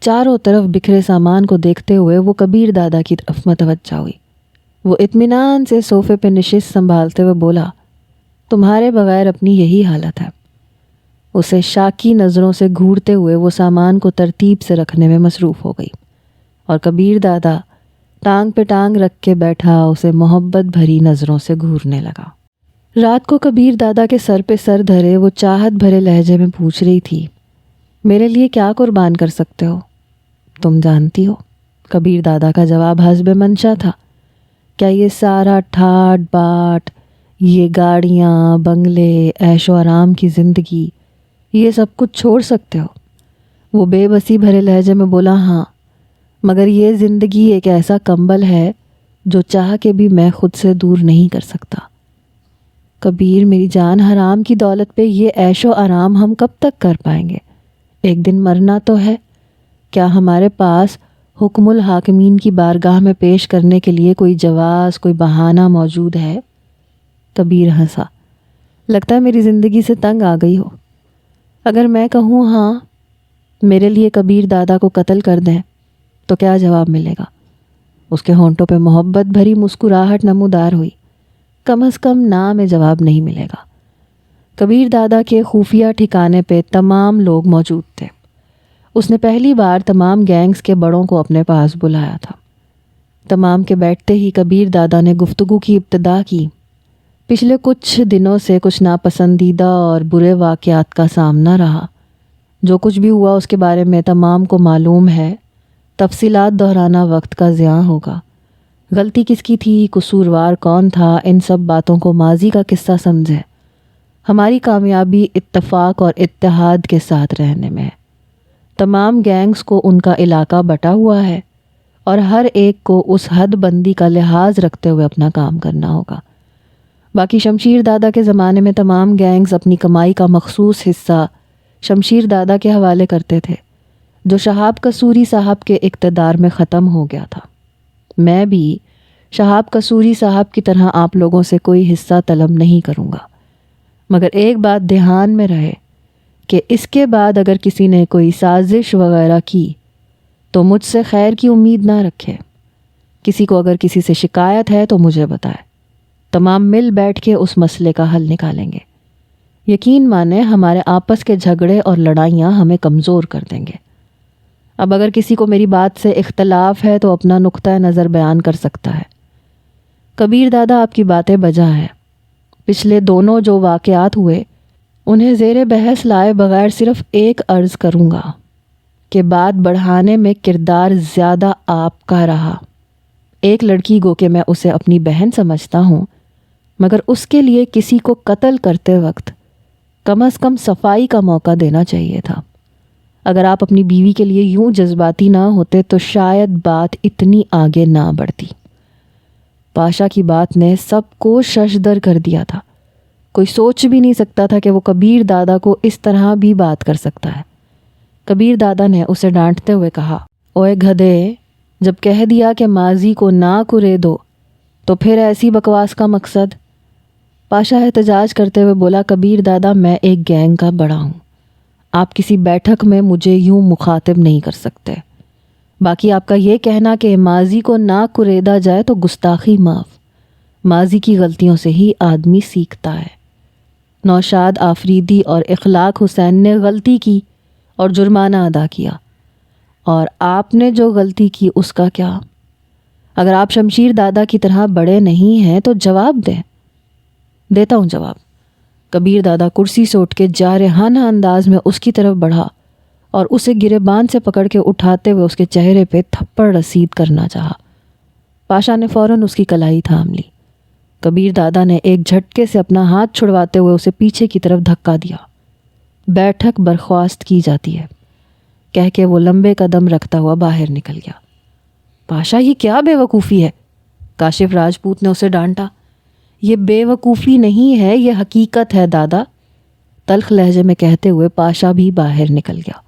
چاروں طرف بکھرے سامان کو دیکھتے ہوئے وہ کبیر دادا کی طرف متوجہ ہوئی۔ وہ اطمینان سے صوفے پہ نشست سنبھالتے ہوئے بولا، تمہارے بغیر اپنی یہی حالت ہے۔ اسے شاکی نظروں سے گھورتے ہوئے وہ سامان کو ترتیب سے رکھنے میں مصروف ہو گئی، اور کبیر دادا ٹانگ پہ ٹانگ رکھ کے بیٹھا اسے محبت بھری نظروں سے گھورنے لگا۔ رات کو کبیر دادا کے سر پہ سر دھرے وہ چاہت بھرے لہجے میں پوچھ رہی تھی، میرے لیے کیا قربان کر سکتے ہو؟ تم جانتی ہو۔ کبیر دادا کا جواب حسب منشا تھا۔ کیا یہ سارا ٹھاٹ باٹ، یہ گاڑیاں، بنگلے، عیش و آرام کی زندگی، یہ سب کچھ چھوڑ سکتے ہو؟ وہ بے بسی بھرے لہجے میں بولا، ہاں، مگر یہ زندگی ایک ایسا کمبل ہے جو چاہ کے بھی میں خود سے دور نہیں کر سکتا۔ کبیر میری جان، حرام کی دولت پہ یہ عیش و آرام ہم کب تک کر پائیں گے؟ ایک دن مرنا تو ہے۔ کیا ہمارے پاس حکم الحاکمین کی بارگاہ میں پیش کرنے کے لیے کوئی جواز، کوئی بہانہ موجود ہے؟ کبیر ہنسا۔ لگتا ہے میری زندگی سے تنگ آ گئی ہو۔ اگر میں کہوں ہاں میرے لیے کبیر دادا کو قتل کر دیں تو کیا جواب ملے گا؟ اس کے ہونٹوں پہ محبت بھری مسکراہٹ نمودار ہوئی۔ کم از کم نا میں جواب نہیں ملے گا۔ کبیر دادا کے خفیہ ٹھکانے پہ تمام لوگ موجود تھے۔ اس نے پہلی بار تمام گینگز کے بڑوں کو اپنے پاس بلایا تھا۔ تمام کے بیٹھتے ہی کبیر دادا نے گفتگو کی ابتدا کی۔ پچھلے کچھ دنوں سے کچھ ناپسندیدہ اور برے واقعات کا سامنا رہا۔ جو کچھ بھی ہوا اس کے بارے میں تمام کو معلوم ہے۔ تفصیلات دہرانا وقت کا ضیاع ہوگا۔ غلطی کس کی تھی، قصوروار کون تھا، ان سب باتوں کو ماضی کا قصہ سمجھیں۔ ہماری کامیابی اتفاق اور اتحاد کے ساتھ رہنے میں ہے۔ تمام گینگز کو ان کا علاقہ بٹا ہوا ہے، اور ہر ایک کو اس حد بندی کا لحاظ رکھتے ہوئے اپنا کام کرنا ہوگا۔ باقی شمشیر دادا کے زمانے میں تمام گینگز اپنی کمائی کا مخصوص حصہ شمشیر دادا کے حوالے کرتے تھے، جو شہاب قصوری صاحب کے اقتدار میں ختم ہو گیا تھا۔ میں بھی شہاب قصوری صاحب کی طرح آپ لوگوں سے کوئی حصہ طلب نہیں کروں گا، مگر ایک بات دھیان میں رہے کہ اس کے بعد اگر کسی نے کوئی سازش وغیرہ کی تو مجھ سے خیر کی امید نہ رکھے۔ کسی کو اگر کسی سے شکایت ہے تو مجھے بتائے، تمام مل بیٹھ کے اس مسئلے کا حل نکالیں گے۔ یقین مانیں ہمارے آپس کے جھگڑے اور لڑائیاں ہمیں کمزور کر دیں گے۔ اب اگر کسی کو میری بات سے اختلاف ہے تو اپنا نقطہ نظر بیان کر سکتا ہے۔ کبیر دادا آپ کی باتیں بجا ہیں۔ پچھلے دونوں جو واقعات ہوئے انہیں زیر بحث لائے بغیر صرف ایک عرض کروں گا کہ بات بڑھانے میں کردار زیادہ آپ کا رہا۔ ایک لڑکی گو کہ میں اسے اپنی بہن سمجھتا ہوں، مگر اس کے لیے کسی کو قتل کرتے وقت کم از کم صفائی کا موقع دینا چاہیے تھا۔ اگر آپ اپنی بیوی کے لیے یوں جذباتی نہ ہوتے تو شاید بات اتنی آگے نہ بڑھتی۔ پاشا کی بات نے سب کو ششدر کر دیا تھا۔ کوئی سوچ بھی نہیں سکتا تھا کہ وہ کبیر دادا کو اس طرح بھی بات کر سکتا ہے۔ کبیر دادا نے اسے ڈانٹتے ہوئے کہا، اوے گدھے، جب کہہ دیا کہ ماضی کو نہ کرے دو تو پھر ایسی بکواس کا مقصد؟ پاشا احتجاج کرتے ہوئے بولا، کبیر دادا میں ایک گینگ کا بڑا ہوں، آپ کسی بیٹھک میں مجھے یوں مخاطب نہیں کر سکتے۔ باقی آپ کا یہ کہنا کہ ماضی کو نہ کریدا جائے تو گستاخی معاف۔ ماضی کی غلطیوں سے ہی آدمی سیکھتا ہے۔ نوشاد آفریدی اور اخلاق حسین نے غلطی کی اور جرمانہ ادا کیا، اور آپ نے جو غلطی کی اس کا کیا؟ اگر آپ شمشیر دادا کی طرح بڑے نہیں ہیں تو جواب دیں۔ دیتا ہوں جواب۔ کبیر دادا کرسی سے اٹھ کے جارحانہ انداز میں اس کی طرف بڑھا اور اسے گریبان سے پکڑ کے اٹھاتے ہوئے اس کے چہرے پہ تھپڑ رسید کرنا چاہا۔ پاشا نے فوراً اس کی کلائی تھام لی۔ کبیر دادا نے ایک جھٹکے سے اپنا ہاتھ چھڑواتے ہوئے اسے پیچھے کی طرف دھکا دیا۔ بیٹھک برخواست کی جاتی ہے، کہہ کے وہ لمبے قدم رکھتا ہوا باہر نکل گیا۔ پاشا یہ کیا بے وقوفی ہے؟ کاشف راجپوت نے اسے ڈانٹا۔ یہ بے وقوفی نہیں ہے، یہ حقیقت ہے دادا، تلخ لہجے میں کہتے ہوئے پاشا بھی باہر نکل گیا۔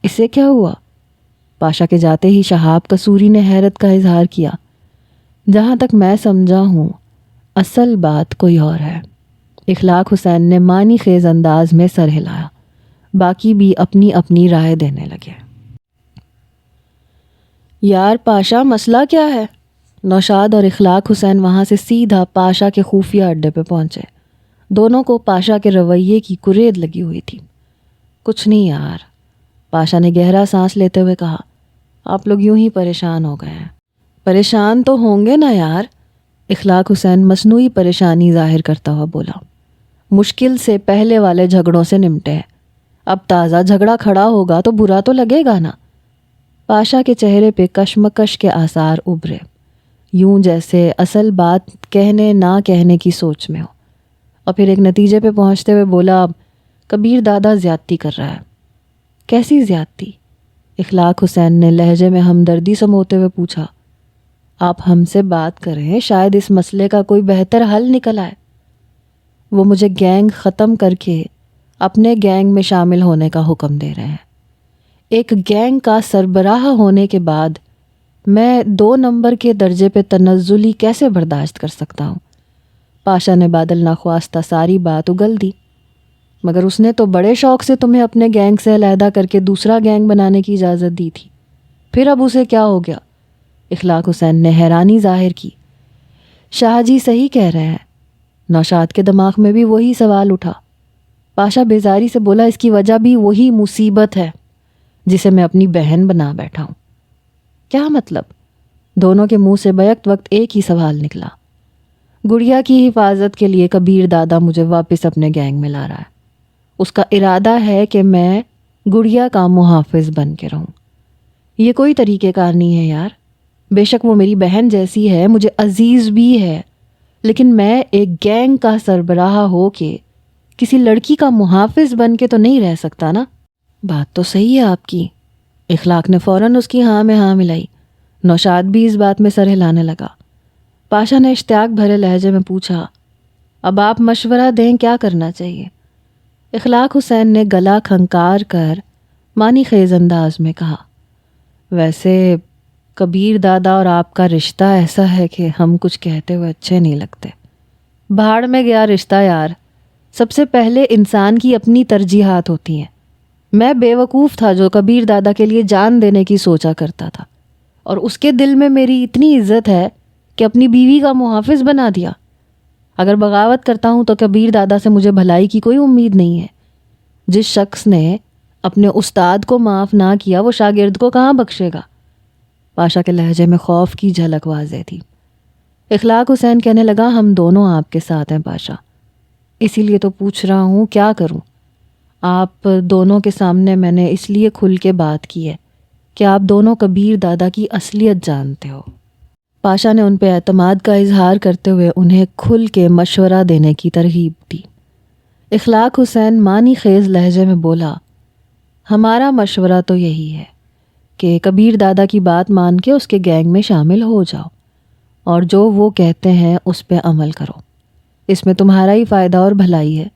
اسے کیا ہوا؟ پاشا کے جاتے ہی شہاب قصوری نے حیرت کا اظہار کیا۔ جہاں تک میں سمجھا ہوں اصل بات کوئی اور ہے۔ اخلاق حسین نے معنی خیز انداز میں سر ہلایا۔ باقی بھی اپنی اپنی رائے دینے لگے۔ یار پاشا مسئلہ کیا ہے؟ نوشاد اور اخلاق حسین وہاں سے سیدھا پاشا کے خفیہ اڈے پہ پہنچے۔ دونوں کو پاشا کے رویے کی کرید لگی ہوئی تھی۔ کچھ نہیں یار، پاشا نے گہرا سانس لیتے ہوئے کہا۔ آپ لوگ یوں ہی پریشان ہو گئے ہیں۔ پریشان تو ہوں گے نا یار، اخلاق حسین مصنوعی پریشانی ظاہر کرتا ہوا بولا۔ مشکل سے پہلے والے جھگڑوں سے نمٹے ہیں، اب تازہ جھگڑا کھڑا ہوگا تو برا تو لگے گا نا۔ پاشا کے چہرے پہ کشمکش کے آثار ابھرے، یوں جیسے اصل بات کہنے نہ کہنے کی سوچ میں ہو، اور پھر ایک نتیجے پہ پہنچتے ہوئے بولا، اب کبیر دادا زیادتی کر رہا ہے۔ کیسی زیادتی؟ اخلاق حسین نے لہجے میں ہمدردی سموتے ہوئے پوچھا۔ آپ ہم سے بات کریں، شاید اس مسئلے کا کوئی بہتر حل نکل آئے۔ وہ مجھے گینگ ختم کر کے اپنے گینگ میں شامل ہونے کا حکم دے رہے ہیں۔ ایک گینگ کا سربراہ ہونے کے بعد میں 2 نمبر کے درجے پہ تنزلی کیسے برداشت کر سکتا ہوں؟ پاشا نے بادل ناخواستہ ساری بات اگل دی۔ مگر اس نے تو بڑے شوق سے تمہیں اپنے گینگ سے علیحدہ کر کے دوسرا گینگ بنانے کی اجازت دی تھی، پھر اب اسے کیا ہو گیا؟ اخلاق حسین نے حیرانی ظاہر کی۔ شاہ جی صحیح کہہ رہے ہیں۔ نوشاد کے دماغ میں بھی وہی سوال اٹھا۔ پاشا بیزاری سے بولا، اس کی وجہ بھی وہی مصیبت ہے جسے میں اپنی بہن بنا بیٹھا ہوں۔ کیا مطلب؟ دونوں کے منہ سے بیک وقت ایک ہی سوال نکلا۔ گڑیا کی حفاظت کے لیے کبیر دادا مجھے واپس اپنے گینگ میں لا رہا ہے۔ اس کا ارادہ ہے کہ میں گڑیا کا محافظ بن کے رہوں۔ یہ کوئی طریقہ کار نہیں ہے یار۔ بے شک وہ میری بہن جیسی ہے، مجھے عزیز بھی ہے، لیکن میں ایک گینگ کا سربراہ ہو کے کسی لڑکی کا محافظ بن کے تو نہیں رہ سکتا نا۔ بات تو صحیح ہے آپ کی۔ اخلاق نے فوراً اس کی ہاں میں ہاں ملائی۔ نوشاد بھی اس بات میں سر ہلانے لگا۔ پاشا نے اشتیاق بھرے لہجے میں پوچھا، اب آپ مشورہ دیں کیا کرنا چاہیے؟ اخلاق حسین نے گلا کھنکار کر معنی خیز انداز میں کہا، ویسے کبیر دادا اور آپ کا رشتہ ایسا ہے کہ ہم کچھ کہتے ہوئے اچھے نہیں لگتے۔ بھاڑ میں گیا رشتہ یار، سب سے پہلے انسان کی اپنی ترجیحات ہوتی ہیں۔ میں بے وقوف تھا جو کبیر دادا کے لیے جان دینے کی سوچا کرتا تھا، اور اس کے دل میں میری اتنی عزت ہے کہ اپنی بیوی کا محافظ بنا دیا۔ اگر بغاوت کرتا ہوں تو کبیر دادا سے مجھے بھلائی کی کوئی امید نہیں ہے۔ جس شخص نے اپنے استاد کو معاف نہ کیا وہ شاگرد کو کہاں بخشے گا؟ پاشا کے لہجے میں خوف کی جھلک واضح تھی۔ اخلاق حسین کہنے لگا، ہم دونوں آپ کے ساتھ ہیں پاشا، اسی لیے تو پوچھ رہا ہوں کیا کروں؟ آپ دونوں کے سامنے میں نے اس لیے کھل کے بات کی ہے کہ آپ دونوں کبیر دادا کی اصلیت جانتے ہو۔ پاشا نے ان پہ اعتماد کا اظہار کرتے ہوئے انہیں کھل کے مشورہ دینے کی ترغیب دی۔ اخلاق حسین معنی خیز لہجے میں بولا، ہمارا مشورہ تو یہی ہے کہ کبیر دادا کی بات مان کے اس کے گینگ میں شامل ہو جاؤ، اور جو وہ کہتے ہیں اس پہ عمل کرو۔ اس میں تمہارا ہی فائدہ اور بھلائی ہے۔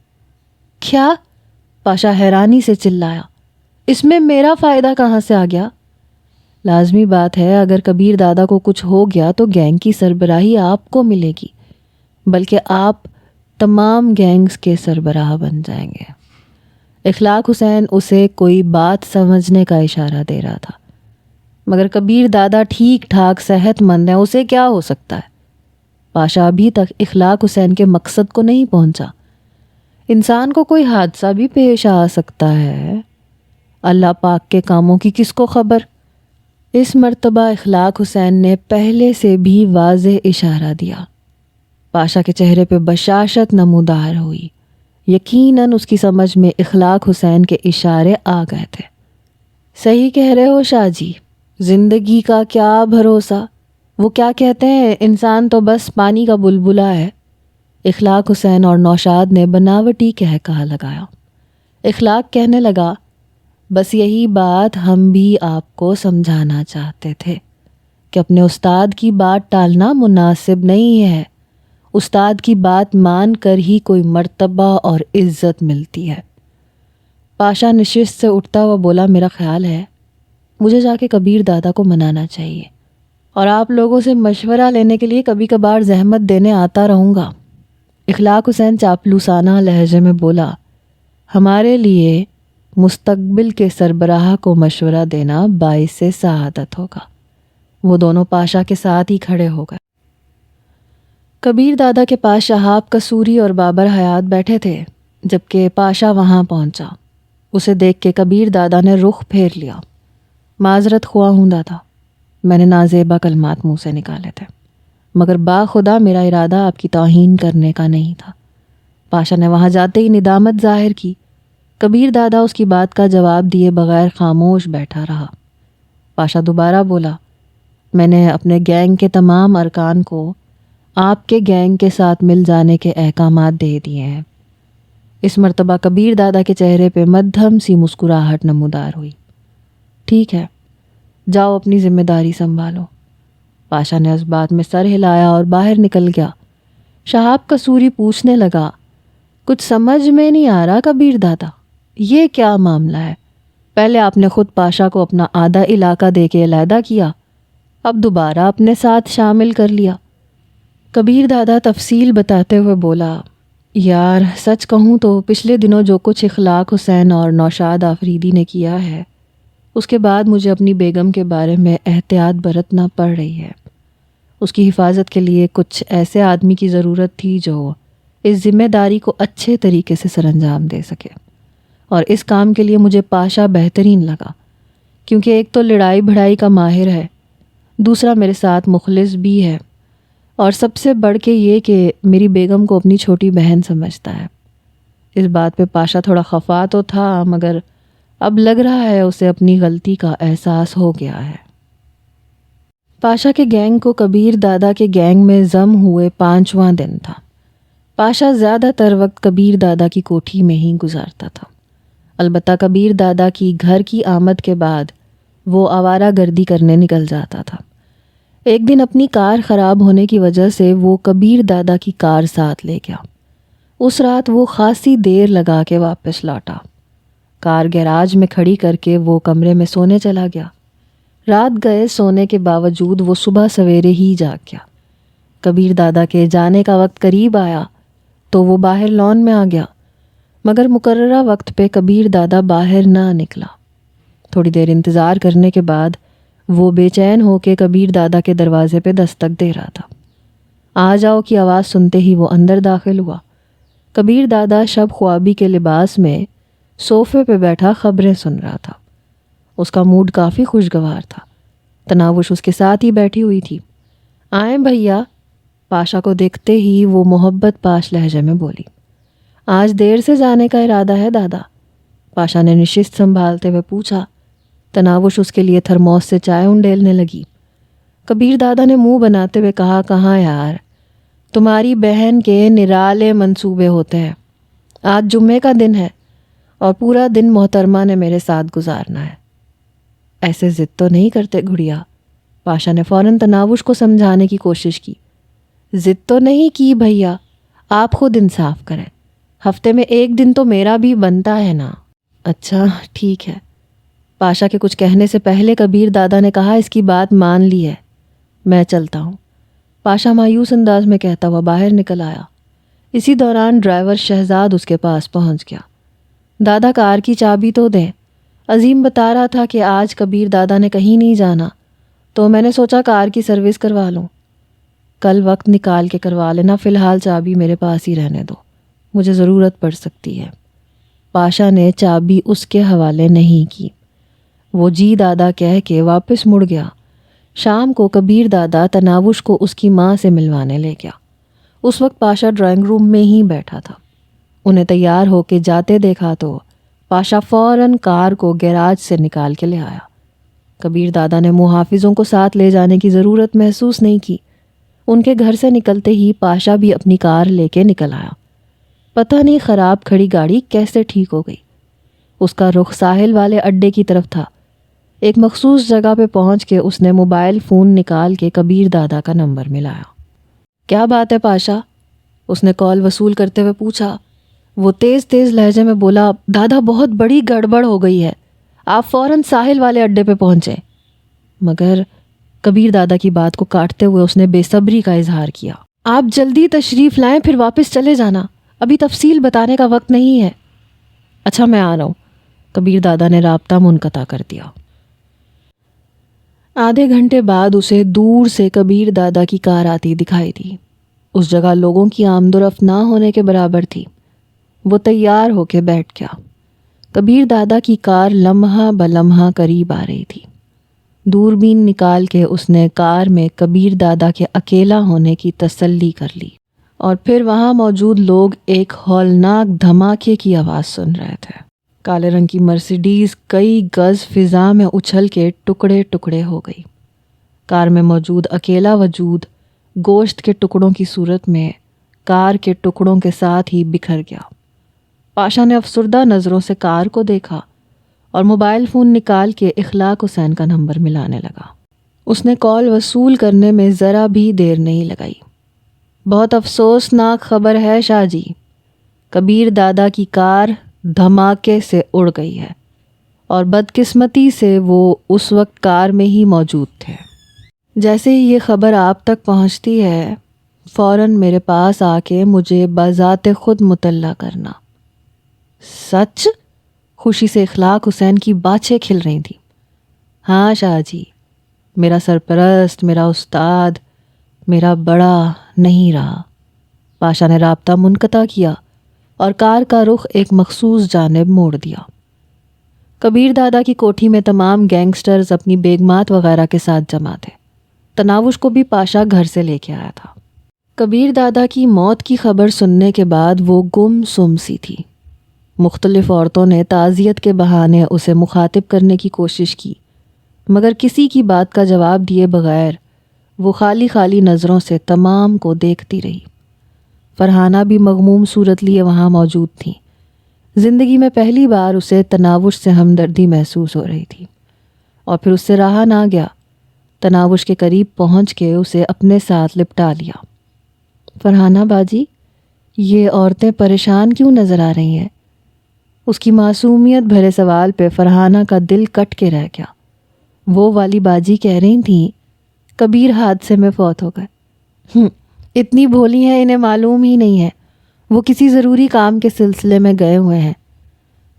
کیا؟ پاشا حیرانی سے چلایا، اس میں میرا فائدہ کہاں سے آ گیا؟ لازمی بات ہے، اگر کبیر دادا کو کچھ ہو گیا تو گینگ کی سربراہی آپ کو ملے گی، بلکہ آپ تمام گینگز کے سربراہ بن جائیں گے۔ اخلاق حسین اسے کوئی بات سمجھنے کا اشارہ دے رہا تھا، مگر کبیر دادا ٹھیک ٹھاک صحت مند ہے، اسے کیا ہو سکتا ہے؟ پاشا ابھی تک اخلاق حسین کے مقصد کو نہیں پہنچا۔ انسان کو کوئی حادثہ بھی پیش آ سکتا ہے، اللہ پاک کے کاموں کی کس کو خبر؟ اس مرتبہ اخلاق حسین نے پہلے سے بھی واضح اشارہ دیا۔ پاشا کے چہرے پہ بشاشت نمودار ہوئی۔ یقیناً اس کی سمجھ میں اخلاق حسین کے اشارے آ گئے تھے۔ صحیح کہہ رہے ہو شاہ جی، زندگی کا کیا بھروسہ، وہ کیا کہتے ہیں، انسان تو بس پانی کا بلبلا ہے۔ اخلاق حسین اور نوشاد نے بناوٹی کہا لگایا۔ اخلاق کہنے لگا، بس یہی بات ہم بھی آپ کو سمجھانا چاہتے تھے کہ اپنے استاد کی بات ٹالنا مناسب نہیں ہے۔ استاد کی بات مان کر ہی کوئی مرتبہ اور عزت ملتی ہے۔ پاشا نشست سے اٹھتا ہوا بولا، میرا خیال ہے مجھے جا کے کبیر دادا کو منانا چاہیے، اور آپ لوگوں سے مشورہ لینے کے لیے کبھی کبھار زحمت دینے آتا رہوں گا۔ اخلاق حسین چاپلوسانہ لہجے میں بولا، ہمارے لیے مستقبل کے سربراہ کو مشورہ دینا باعث سعادت ہوگا۔ وہ دونوں پاشا کے ساتھ ہی کھڑے ہو گئے۔ کبیر دادا کے پاس شہاب قصوری اور بابر حیات بیٹھے تھے، جبکہ پاشا وہاں پہنچا۔ اسے دیکھ کے کبیر دادا نے رخ پھیر لیا۔ معذرت خواہ ہوں دادا، میں نے نازیبا کلمات منہ سے نکالے تھے، مگر باخدا میرا ارادہ آپ کی توہین کرنے کا نہیں تھا۔ پاشا نے وہاں جاتے ہی ندامت ظاہر کی۔ کبیر دادا اس کی بات کا جواب دیے بغیر خاموش بیٹھا رہا۔ پاشا دوبارہ بولا، میں نے اپنے گینگ کے تمام ارکان کو آپ کے گینگ کے ساتھ مل جانے کے احکامات دے دیے ہیں۔ اس مرتبہ کبیر دادا کے چہرے پہ مدھم سی مسکراہٹ نمودار ہوئی۔ ٹھیک ہے، جاؤ اپنی ذمہ داری سنبھالو۔ پاشا نے اس بات میں سر ہلایا اور باہر نکل گیا۔ شہاب قصوری پوچھنے لگا، کچھ سمجھ میں نہیں آ رہا کبیر دادا، یہ کیا معاملہ ہے؟ پہلے آپ نے خود پاشا کو اپنا آدھا علاقہ دے کے علیحدہ کیا، اب دوبارہ اپنے ساتھ شامل کر لیا۔ کبیر دادا تفصیل بتاتے ہوئے بولا، یار سچ کہوں تو پچھلے دنوں جو کچھ اخلاق حسین اور نوشاد آفریدی نے کیا ہے، اس کے بعد مجھے اپنی بیگم کے بارے میں احتیاط برتنا پڑ رہی ہے۔ اس کی حفاظت کے لیے کچھ ایسے آدمی کی ضرورت تھی جو اس ذمہ داری کو اچھے طریقے سے سر انجام دے سکے، اور اس کام کے لیے مجھے پاشا بہترین لگا، کیونکہ ایک تو لڑائی بھڑائی کا ماہر ہے، دوسرا میرے ساتھ مخلص بھی ہے، اور سب سے بڑھ کے یہ کہ میری بیگم کو اپنی چھوٹی بہن سمجھتا ہے۔ اس بات پہ پاشا تھوڑا خفا تو تھا، مگر اب لگ رہا ہے اسے اپنی غلطی کا احساس ہو گیا ہے۔ پاشا کے گینگ کو کبیر دادا کے گینگ میں ضم ہوئے 5واں دن تھا۔ پاشا زیادہ تر وقت کبیر دادا کی کوٹھی میں ہی گزارتا تھا۔ البتہ کبیر دادا کی گھر کی آمد کے بعد وہ آوارہ گردی کرنے نکل جاتا تھا۔ ایک دن اپنی کار خراب ہونے کی وجہ سے وہ کبیر دادا کی کار ساتھ لے گیا۔ اس رات وہ خاصی دیر لگا کے واپس لوٹا۔ کار گیراج میں کھڑی کر کے وہ کمرے میں سونے چلا گیا۔ رات گئے سونے کے باوجود وہ صبح سویرے ہی جاگ گیا۔ کبیر دادا کے جانے کا وقت قریب آیا تو وہ باہر لان میں آ گیا، مگر مقررہ وقت پہ کبیر دادا باہر نہ نکلا۔ تھوڑی دیر انتظار کرنے کے بعد وہ بے چین ہو کے کبیر دادا کے دروازے پہ دستک دے رہا تھا۔ آ جاؤ کی آواز سنتے ہی وہ اندر داخل ہوا۔ کبیر دادا شب خوابی کے لباس میں صوفے پہ بیٹھا خبریں سن رہا تھا۔ اس کا موڈ کافی خوشگوار تھا۔ تناوش اس کے ساتھ ہی بیٹھی ہوئی تھی۔ آئیں بھیا، پاشا کو دیکھتے ہی وہ محبت پاش لہجے میں بولی۔ آج دیر سے جانے کا ارادہ ہے دادا؟ پاشا نے نشست سنبھالتے ہوئے پوچھا۔ تناوش اس کے لیے تھرموس سے چائے انڈیلنے لگی۔ کبیر دادا نے منہ بناتے ہوئے کہا، کہاں یار، تمہاری بہن کے نرالے منصوبے ہوتے ہیں۔ آج جمعے کا دن ہے اور پورا دن محترمہ نے میرے ساتھ گزارنا ہے۔ ایسے ضد تو نہیں کرتے گڑیا؟ پاشا نے فوراً تناوش کو سمجھانے کی کوشش کی۔ ضد تو نہیں کی بھیا، آپ خود انصاف کریں، ہفتے میں ایک دن تو میرا بھی بنتا ہے نا۔ اچھا ٹھیک ہے۔ پاشا کے کچھ کہنے سے پہلے کبیر دادا نے کہا، اس کی بات مان لی ہے، میں چلتا ہوں۔ پاشا مایوس انداز میں کہتا ہوا باہر نکل آیا۔ اسی دوران ڈرائیور شہزاد اس کے پاس پہنچ گیا۔ دادا کار کی چابی تو دیں۔ عظیم بتا رہا تھا کہ آج کبیر دادا نے کہیں نہیں جانا، تو میں نے سوچا کار کی سروس کروا لوں۔ کل وقت نکال کے کروا لینا، فی الحال چابی میرے پاس ہی رہنے دو، مجھے ضرورت پڑ سکتی ہے۔ پاشا نے چابی اس کے حوالے نہیں کی۔ وہ جی دادا کہہ کے واپس مڑ گیا۔ شام کو کبیر دادا تناوش کو اس کی ماں سے ملوانے لے گیا۔ اس وقت پاشا ڈرائنگ روم میں ہی بیٹھا تھا۔ انہیں تیار ہو کے جاتے دیکھا تو پاشا فوراً کار کو گیراج سے نکال کے لے آیا۔ کبیر دادا نے محافظوں کو ساتھ لے جانے کی ضرورت محسوس نہیں کی۔ ان کے گھر سے نکلتے ہی پاشا بھی اپنی کار لے کے نکل آیا۔ پتہ نہیں خراب کھڑی گاڑی کیسے ٹھیک ہو گئی۔ اس کا رخ ساحل والے اڈے کی طرف تھا۔ ایک مخصوص جگہ پہ پہنچ کے اس نے موبائل فون نکال کے کبیر دادا کا نمبر ملایا۔ کیا بات ہے پاشا؟ اس نے کال وصول کرتے ہوئے پوچھا۔ وہ تیز تیز لہجے میں بولا، دادا بہت بڑی گڑبڑ ہو گئی ہے، آپ فوراً ساحل والے اڈے پہ پہنچیں۔ مگر کبیر دادا کی بات کو کاٹتے ہوئے اس نے بے صبری کا اظہار کیا۔ آپ جلدی تشریف لائیں، پھر واپس چلے جانا، ابھی تفصیل بتانے کا وقت نہیں ہے۔ اچھا میں آ رہا ہوں۔ کبیر دادا نے رابطہ منقطع کر دیا۔ آدھے گھنٹے بعد اسے دور سے کبیر دادا کی کار آتی دکھائی دی۔ اس جگہ لوگوں کی آمد و رفت نہ ہونے کے برابر تھی۔ وہ تیار ہو کے بیٹھ گیا۔ کبیر دادا کی کار لمحہ بلمحہ قریب آ رہی تھی۔ دوربین نکال کے اس نے کار میں کبیر دادا کے اکیلا ہونے کی تسلی کر لی، اور پھر وہاں موجود لوگ ایک ہولناک دھماکے کی آواز سن رہے تھے۔ کالے رنگ کی مرسیڈیز کئی گز فضا میں اچھل کے ٹکڑے ٹکڑے ہو گئی۔ کار میں موجود اکیلا وجود گوشت کے ٹکڑوں کی صورت میں کار کے ٹکڑوں کے ساتھ ہی بکھر گیا۔ پاشا نے افسردہ نظروں سے کار کو دیکھا اور موبائل فون نکال کے اخلاق حسین کا نمبر ملانے لگا۔ اس نے کال وصول کرنے میں ذرا بھی دیر نہیں لگائی۔ بہت افسوسناک خبر ہے شاہ جی، کبیر دادا کی کار دھماکے سے اڑ گئی ہے، اور بدقسمتی سے وہ اس وقت کار میں ہی موجود تھے۔ جیسے ہی یہ خبر آپ تک پہنچتی ہے، فوراً میرے پاس آ کے مجھے بذات خود مطلع کرنا۔ سچ؟ خوشی سے اخلاق حسین کی باچھیں کھل رہی تھیں۔ ہاں شاہ جی، میرا سرپرست، میرا استاد، میرا بڑا نہیں رہا۔ پاشا نے رابطہ منقطع کیا اور کار کا رخ ایک مخصوص جانب موڑ دیا۔ کبیر دادا کی کوٹھی میں تمام گینگسٹرز اپنی بیگمات وغیرہ کے ساتھ جمع تھے۔ تناوش کو بھی پاشا گھر سے لے کے آیا تھا۔ کبیر دادا کی موت کی خبر سننے کے بعد وہ گم سم سی تھی۔ مختلف عورتوں نے تعزیت کے بہانے اسے مخاطب کرنے کی کوشش کی، مگر کسی کی بات کا جواب دیے بغیر وہ خالی خالی نظروں سے تمام کو دیکھتی رہی۔ فرحانہ بھی مغموم صورت لیے وہاں موجود تھیں۔ زندگی میں پہلی بار اسے تناوش سے ہمدردی محسوس ہو رہی تھی، اور پھر اس سے رہا نہ گیا۔ تناوش کے قریب پہنچ کے اسے اپنے ساتھ لپٹا لیا۔ فرحانہ باجی، یہ عورتیں پریشان کیوں نظر آ رہی ہیں؟ اس کی معصومیت بھرے سوال پہ فرحانہ کا دل کٹ کے رہ گیا۔ وہ والی باجی کہہ رہی تھیں کبیر حادثے میں فوت ہو گئے۔ اتنی بھولی ہیں، انہیں معلوم ہی نہیں ہے، وہ کسی ضروری کام کے سلسلے میں گئے ہوئے ہیں۔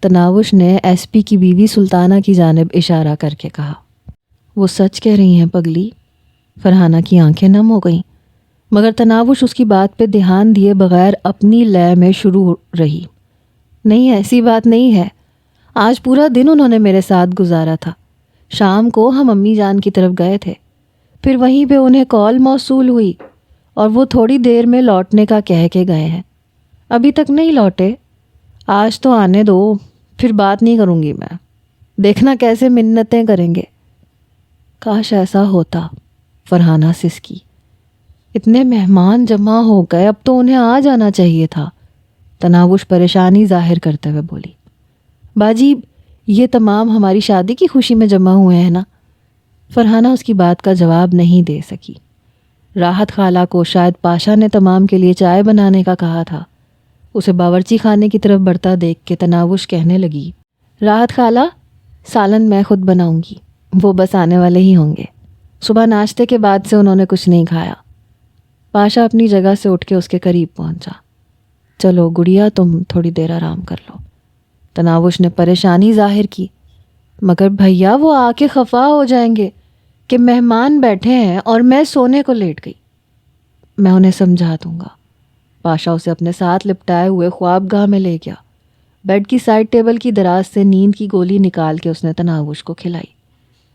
تناوش نے ایس پی کی بیوی سلطانہ کی جانب اشارہ کر کے کہا۔ وہ سچ کہہ رہی ہیں پگلی۔ فرحانہ کی آنکھیں نم ہو گئیں، مگر تناوش اس کی بات پہ دھیان دیے بغیر اپنی لے میں شروع رہی۔ نہیں، ایسی بات نہیں ہے، آج پورا دن انہوں نے میرے ساتھ گزارا تھا۔ شام کو ہم امی جان کی طرف گئے تھے، پھر وہیں پہ انہیں کال موصول ہوئی اور وہ تھوڑی دیر میں لوٹنے کا کہہ کے گئے ہیں۔ ابھی تک نہیں لوٹے؟ آج تو آنے دو، پھر بات نہیں کروں گی میں، دیکھنا کیسے منتیں کریں گے۔ کاش ایسا ہوتا، فرحانہ سسکی۔ اتنے مہمان جمع ہو گئے، اب تو انہیں آ جانا چاہیے تھا۔ تناوش پریشانی ظاہر کرتے ہوئے بولی۔ باجی، یہ تمام ہماری شادی کی خوشی میں جمع ہوئے ہیں نا؟ فرحانہ اس کی بات کا جواب نہیں دے سکی۔ راحت خالہ کو شاید پاشا نے تمام کے لیے چائے بنانے کا کہا تھا۔ اسے باورچی خانے کی طرف بڑھتا دیکھ کے تناوش کہنے لگی، راحت خالہ، سالن میں خود بناؤں گی، وہ بس آنے والے ہی ہوں گے۔ صبح ناشتے کے بعد سے انہوں نے کچھ نہیں کھایا۔ پاشا اپنی جگہ سے اٹھ کے اس کے قریب پہنچا۔ چلو گڑیا، تم تھوڑی دیر آرام کر لو، تناوش نے پریشانی ظاہر کی۔ مگر بھیا وہ آ کے خفا ہو جائیں گے کہ مہمان بیٹھے ہیں اور میں سونے کو لیٹ گئی۔ میں انہیں سمجھا دوں گا۔ پاشا اسے اپنے ساتھ لپٹائے ہوئے خوابگاہ میں لے گیا۔ بیڈ کی سائڈ ٹیبل کی دراز سے نیند کی گولی نکال کے اس نے تناوش کو کھلائی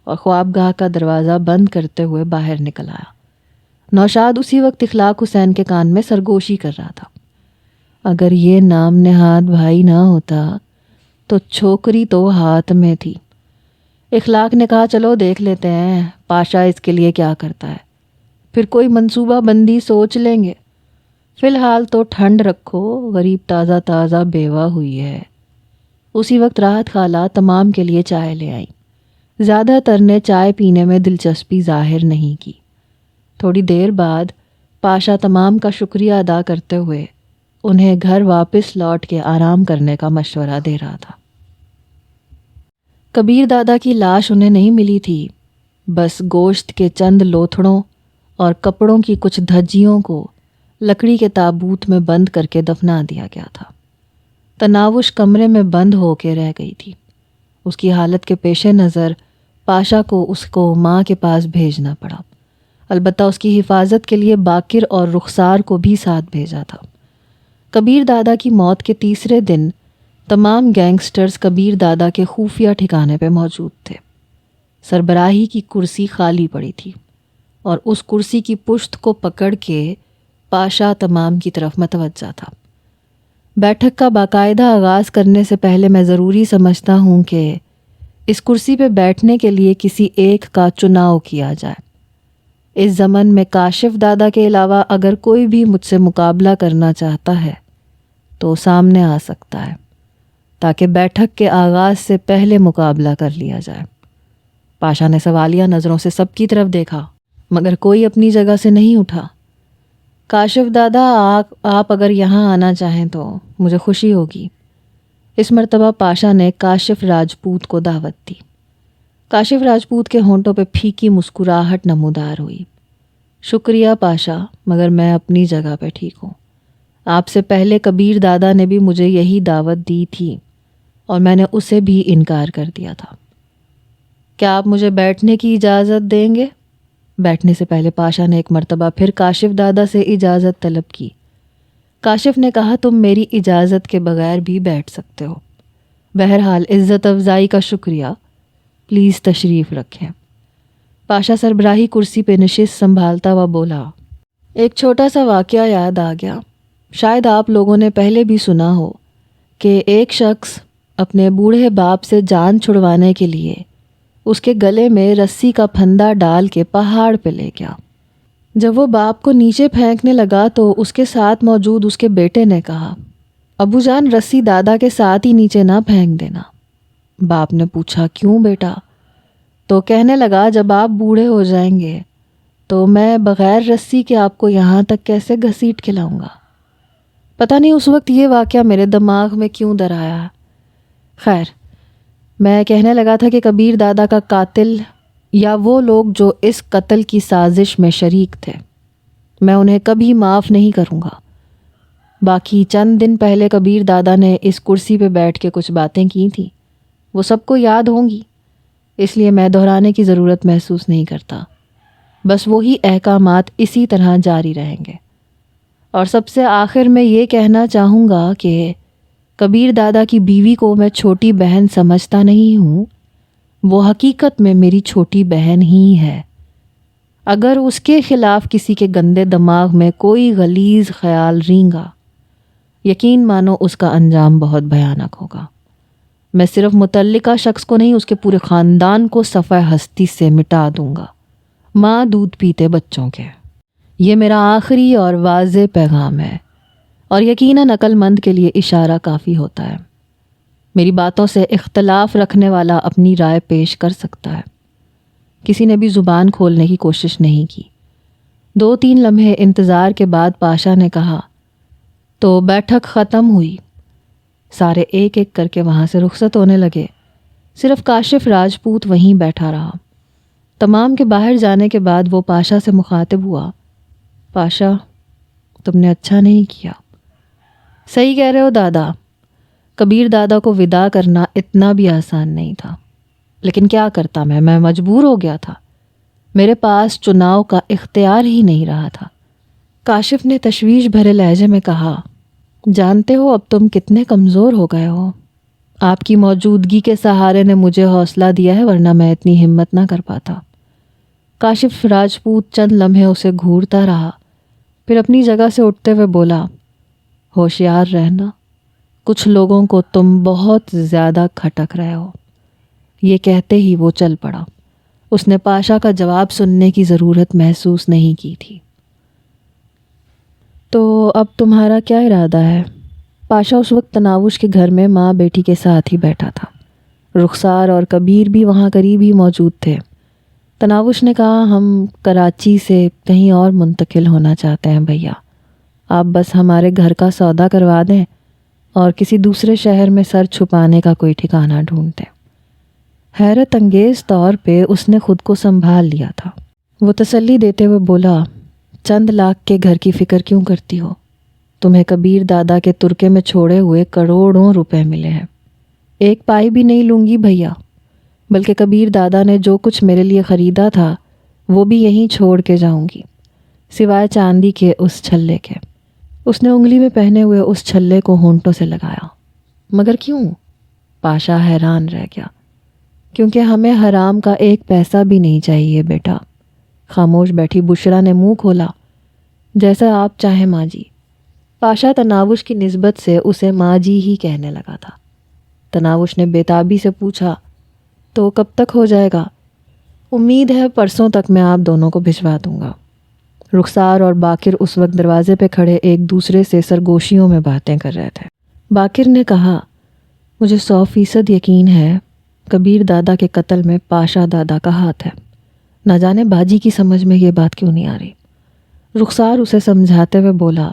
اور خوابگاہ کا دروازہ بند کرتے ہوئے باہر نکل آیا۔ نوشاد اسی وقت اخلاق حسین کے کان میں سرگوشی کر رہا تھا۔ اگر یہ نام نہاد بھائی نہ ہوتا تو چھوکری تو ہاتھ میں تھی۔ اخلاق نے کہا چلو دیکھ لیتے ہیں پاشا اس کے لیے کیا کرتا ہے، پھر کوئی منصوبہ بندی سوچ لیں گے۔ فی الحال تو ٹھنڈ رکھو، غریب تازہ تازہ بیوہ ہوئی ہے۔ اسی وقت راحت خالہ تمام کے لیے چائے لے آئی۔ زیادہ تر نے چائے پینے میں دلچسپی ظاہر نہیں کی۔ تھوڑی دیر بعد پاشا تمام کا شکریہ ادا کرتے ہوئے انہیں گھر واپس لوٹ کے آرام کرنے کا مشورہ دے رہا تھا۔ کبیر دادا کی لاش انہیں نہیں ملی تھی، بس گوشت کے چند لوتھڑوں اور کپڑوں کی کچھ دھجیوں کو لکڑی کے تابوت میں بند کر کے دفنا دیا گیا تھا۔ تناوش کمرے میں بند ہو کے رہ گئی تھی۔ اس کی حالت کے پیش نظر پاشا کو اس کو ماں کے پاس بھیجنا پڑا، البتہ اس کی حفاظت کے لیے باقر اور رخسار کو بھی ساتھ بھیجا تھا۔ کبیر دادا کی موت کے تیسرے دن تمام گینگسٹرز کبیر دادا کے خفیہ ٹھکانے پہ موجود تھے۔ سربراہی کی کرسی خالی پڑی تھی اور اس کرسی کی پشت کو پکڑ کے پاشا تمام کی طرف متوجہ تھا۔ بیٹھک کا باقاعدہ آغاز کرنے سے پہلے میں ضروری سمجھتا ہوں کہ اس کرسی پہ بیٹھنے کے لیے کسی ایک کا چناؤ کیا جائے۔ اس زمن میں کاشف دادا کے علاوہ اگر کوئی بھی مجھ سے مقابلہ کرنا چاہتا ہے تو سامنے آ سکتا ہے، تاکہ بیٹھک کے آغاز سے پہلے مقابلہ کر لیا جائے۔ پاشا نے سوالیہ نظروں سے سب کی طرف دیکھا، مگر کوئی اپنی جگہ سے نہیں اٹھا۔ کاشف دادا آپ اگر یہاں آنا چاہیں تو مجھے خوشی ہوگی۔ اس مرتبہ پاشا نے کاشف راجپوت کو دعوت دی۔ کاشف راجپوت کے ہونٹوں پہ پھیکی مسکراہٹ نمودار ہوئی۔ شکریہ پاشا، مگر میں اپنی جگہ پہ ٹھیک ہوں۔ آپ سے پہلے کبیر دادا نے بھی مجھے یہی دعوت دی تھی اور میں نے اسے بھی انکار کر دیا تھا۔ کیا آپ مجھے بیٹھنے کی اجازت دیں گے؟ بیٹھنے سے پہلے پاشا نے ایک مرتبہ پھر کاشف دادا سے اجازت طلب کی۔ کاشف نے کہا تم میری اجازت کے بغیر بھی بیٹھ سکتے ہو۔ بہرحال عزت افزائی کا شکریہ، پلیز تشریف رکھیں۔ پاشا سربراہی کرسی پہ نشست سنبھالتا ہوا بولا، ایک چھوٹا سا واقعہ یاد آ گیا۔ شاید آپ لوگوں نے پہلے بھی سنا ہو کہ ایک شخص اپنے بوڑھے باپ سے جان چھڑوانے کے لیے اس کے گلے میں رسی کا پھندا ڈال کے پہاڑ پہ لے گیا۔ جب وہ باپ کو نیچے پھینکنے لگا تو اس کے ساتھ موجود اس کے بیٹے نے کہا، ابو جان رسی دادا کے ساتھ ہی نیچے نہ پھینک دینا۔ باپ نے پوچھا کیوں بیٹا؟ تو کہنے لگا جب آپ بوڑھے ہو جائیں گے تو میں بغیر رسی کے آپ کو یہاں تک کیسے گھسیٹ کے لاؤں گا۔ پتہ نہیں اس وقت یہ واقعہ میرے دماغ میں کیوں در آیا۔ خیر، میں کہنے لگا تھا کہ کبیر دادا کا قاتل یا وہ لوگ جو اس قتل کی سازش میں شریک تھے، میں انہیں کبھی معاف نہیں کروں گا۔ باقی چند دن پہلے کبیر دادا نے اس کرسی پہ بیٹھ کے کچھ باتیں کی تھیں، وہ سب کو یاد ہوں گی، اس لیے میں دہرانے کی ضرورت محسوس نہیں کرتا۔ بس وہی احکامات اسی طرح جاری رہیں گے۔ اور سب سے آخر میں یہ کہنا چاہوں گا کہ کبیر دادا کی بیوی کو میں چھوٹی بہن سمجھتا نہیں ہوں، وہ حقیقت میں میری چھوٹی بہن ہی ہے۔ اگر اس کے خلاف کسی کے گندے دماغ میں کوئی غلیظ خیال رینگا، یقین مانو اس کا انجام بہت بھیانک ہوگا۔ میں صرف متعلقہ شخص کو نہیں، اس کے پورے خاندان کو صفحہ ہستی سے مٹا دوں گا، ماں دودھ پیتے بچوں کے۔ یہ میرا آخری اور واضح پیغام ہے، اور یقیناً عقل مند کے لیے اشارہ کافی ہوتا ہے۔ میری باتوں سے اختلاف رکھنے والا اپنی رائے پیش کر سکتا ہے۔ کسی نے بھی زبان کھولنے کی کوشش نہیں کی۔ 2-3 لمحے انتظار کے بعد پاشا نے کہا، تو بیٹھک ختم ہوئی۔ سارے ایک ایک کر کے وہاں سے رخصت ہونے لگے، صرف کاشف راجپوت وہیں بیٹھا رہا۔ تمام کے باہر جانے کے بعد وہ پاشا سے مخاطب ہوا، پاشا تم نے اچھا نہیں کیا۔ صحیح کہہ رہے ہو دادا، کبیر دادا کو ودا کرنا اتنا بھی آسان نہیں تھا، لیکن کیا کرتا میں مجبور ہو گیا تھا، میرے پاس چناؤ کا اختیار ہی نہیں رہا تھا۔ کاشف نے تشویش بھرے لہجے میں کہا، جانتے ہو اب تم کتنے کمزور ہو گئے ہو، آپ کی موجودگی کے سہارے نے مجھے حوصلہ دیا ہے، ورنہ میں اتنی ہمت نہ کر پاتا۔ کاشف راجپوت چند لمحے اسے گھورتا رہا، پھر اپنی جگہ سے اٹھتے ہوئے بولا، ہوشیار رہنا، کچھ لوگوں کو تم بہت زیادہ کھٹک رہے ہو۔ یہ کہتے ہی وہ چل پڑا۔ اس نے پاشا کا جواب سننے کی ضرورت محسوس نہیں کی تھی۔ تو اب تمہارا کیا ارادہ ہے؟ پاشا اس وقت تناوش کے گھر میں ماں بیٹی کے ساتھ ہی بیٹھا تھا۔ رخسار اور کبیر بھی وہاں قریب ہی موجود تھے۔ تناوش نے کہا، ہم کراچی سے کہیں اور منتقل ہونا چاہتے ہیں بھیا، آپ بس ہمارے گھر کا سودا کروا دیں اور کسی دوسرے شہر میں سر چھپانے کا کوئی ٹھکانہ ڈھونڈ دیں۔ حیرت انگیز طور پہ اس نے خود کو سنبھال لیا تھا۔ وہ تسلی دیتے ہوئے بولا، چند لاکھ کے گھر کی فکر کیوں کرتی ہو؟ تمہیں کبیر دادا کے ترکے میں چھوڑے ہوئے کروڑوں روپے ملے ہیں۔ ایک پائی بھی نہیں لوں گی بھیا، بلکہ کبیر دادا نے جو کچھ میرے لیے خریدا تھا وہ بھی یہیں چھوڑ کے جاؤں گی، سوائے چاندی کے اس چھلے کے۔ اس نے انگلی میں پہنے ہوئے اس چھلے کو ہونٹوں سے لگایا۔ مگر کیوں؟ پاشا حیران رہ گیا۔ کیونکہ ہمیں حرام کا ایک پیسہ بھی نہیں چاہیے بیٹا۔ خاموش بیٹھی بشرا نے منہ کھولا، جیسا آپ چاہیں ماں جی۔ پاشا تناوش کی نسبت سے اسے ماں جی ہی کہنے لگا تھا۔ تناوش نے بےتابی سے پوچھا، تو کب تک ہو جائے گا؟ امید ہے پرسوں تک میں آپ دونوں کو بھجوا دوں گا۔ رخسار اور باقر اس وقت دروازے پہ کھڑے ایک دوسرے سے سرگوشیوں میں باتیں کر رہے تھے۔ باقر نے کہا، مجھے 100% یقین ہے کبیر دادا کے قتل میں پاشا دادا کا ہاتھ ہے۔ نہ جانے باجی کی سمجھ میں یہ بات کیوں نہیں آ رہی۔ رخسار اسے سمجھاتے ہوئے بولا،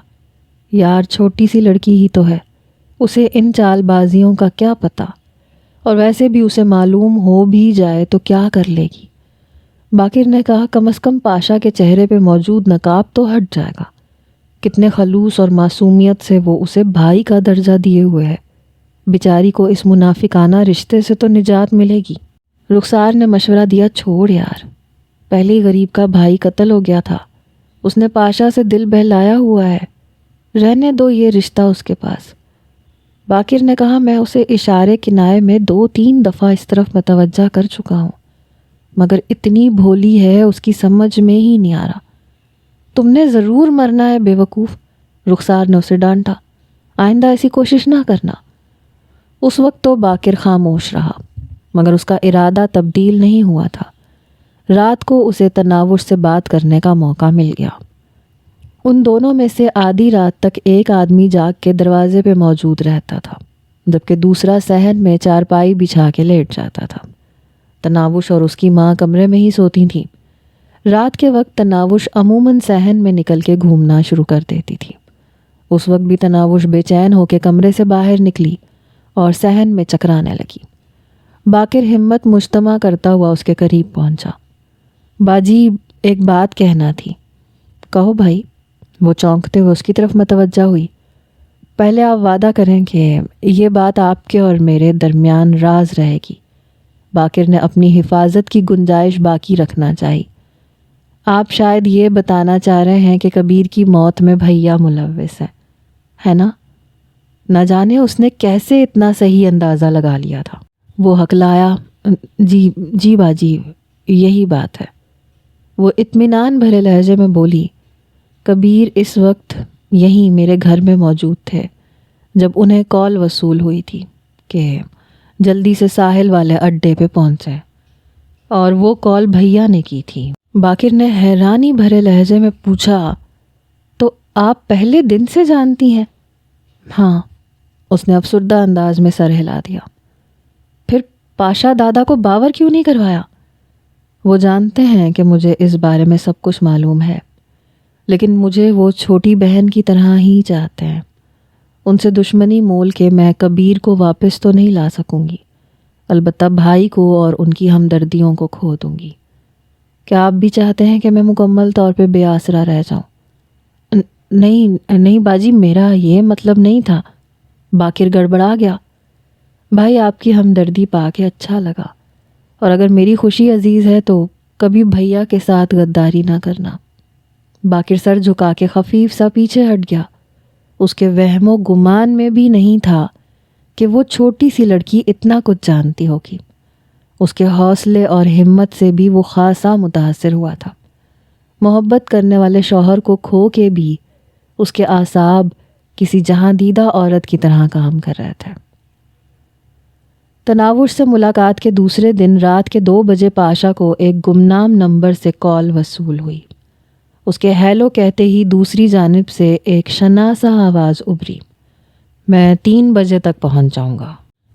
یار چھوٹی سی لڑکی ہی تو ہے، اسے ان چال بازیوں کا کیا پتہ، اور ویسے بھی اسے معلوم ہو بھی جائے تو کیا کر لے گی۔ باقر نے کہا، کم از کم پاشا کے چہرے پہ موجود نقاب تو ہٹ جائے گا۔ کتنے خلوص اور معصومیت سے وہ اسے بھائی کا درجہ دیے ہوئے ہے، بیچاری کو اس منافقانہ رشتے سے تو نجات ملے گی۔ رخسار نے مشورہ دیا، چھوڑ یار، پہلے غریب کا بھائی قتل ہو گیا تھا، اس نے پاشا سے دل بہلایا ہوا ہے، رہنے دو یہ رشتہ اس کے پاس۔ باقر نے کہا، میں اسے اشارے کنائے میں 2-3 دفعہ اس طرف متوجہ کر چکا ہوں، مگر اتنی بھولی ہے اس کی سمجھ میں ہی نہیں آ رہا۔ تم نے ضرور مرنا ہے بے وقوف، رخسار نے اسے ڈانٹا، آئندہ ایسی کوشش نہ کرنا۔ اس وقت تو باقر خاموش رہا، مگر اس کا ارادہ تبدیل نہیں ہوا تھا۔ رات کو اسے تناوش سے بات کرنے کا موقع مل گیا۔ ان دونوں میں سے آدھی رات تک ایک آدمی جاگ کے دروازے پہ موجود رہتا تھا، جبکہ دوسرا صحن میں چارپائی بچھا کے لیٹ جاتا تھا۔ تناوش اور اس کی ماں کمرے میں ہی سوتی تھیں۔ رات کے وقت تناوش عموماً صحن میں نکل کے گھومنا شروع کر دیتی تھی۔ اس وقت بھی تناوش بے چین ہو کے کمرے سے باہر نکلی اور صحن میں چکرانے لگی۔ باقر ہمت مجتمع کرتا ہوا اس کے قریب پہنچا۔ باجی، ایک بات کہنا تھی۔ کہو بھائی، وہ چونکتے ہوئے اس کی طرف متوجہ ہوئی۔ پہلے آپ وعدہ کریں کہ یہ بات آپ کے اور میرے درمیان راز رہے گی۔ باقر نے اپنی حفاظت کی گنجائش باقی رکھنا چاہی۔ آپ شاید یہ بتانا چاہ رہے ہیں کہ کبیر کی موت میں بھیا ملوث ہے نا؟ نہ جانے اس نے کیسے اتنا صحیح اندازہ لگا لیا تھا۔ وہ ہکلایا، جی باجی، یہی بات ہے۔ وہ اطمینان بھرے لہجے میں بولی، کبیر اس وقت یہیں میرے گھر میں موجود تھے جب انہیں کال وصول ہوئی تھی کہ جلدی سے ساحل والے اڈے پہ پہنچے، اور وہ کال بھیا نے کی تھی۔ باقر نے حیرانی بھرے لہجے میں پوچھا، تو آپ پہلے دن سے جانتی ہیں؟ ہاں، اس نے افسردہ انداز میں سر ہلا دیا۔ پھر پاشا دادا کو باور کیوں نہیں کروایا؟ وہ جانتے ہیں کہ مجھے اس بارے میں سب کچھ معلوم ہے، لیکن مجھے وہ چھوٹی بہن کی طرح ہی چاہتے ہیں۔ ان سے دشمنی مول کے میں کبیر کو واپس تو نہیں لا سکوں گی، البتہ بھائی کو اور ان کی ہمدردیوں کو کھو دوں گی۔ کیا آپ بھی چاہتے ہیں کہ میں مکمل طور پہ بے آسرا رہ جاؤں؟ نہیں باجی، میرا یہ مطلب نہیں تھا۔ باقر گڑبڑا گیا۔ بھائی آپ کی ہمدردی پا کے اچھا لگا، اور اگر میری خوشی عزیز ہے تو کبھی بھیا کے ساتھ غداری نہ کرنا۔ باقر سر جھکا کے خفیف سا پیچھے ہٹ گیا۔ اس کے وہم و گمان میں بھی نہیں تھا کہ وہ چھوٹی سی لڑکی اتنا کچھ جانتی ہوگی۔ اس کے حوصلے اور ہمت سے بھی وہ خاصا متاثر ہوا تھا۔ محبت کرنے والے شوہر کو کھو کے بھی اس کے اعصاب کسی جہاں دیدہ عورت کی طرح کام کر رہے تھے۔ تناوش سے ملاقات کے دوسرے دن رات کے 2 بجے پاشا کو ایک گمنام نمبر سے کال وصول ہوئی۔ اس کے ہیلو کہتے ہی دوسری جانب سے ایک شناسا آواز ابھری، میں 3 بجے تک پہنچ جاؤں گا،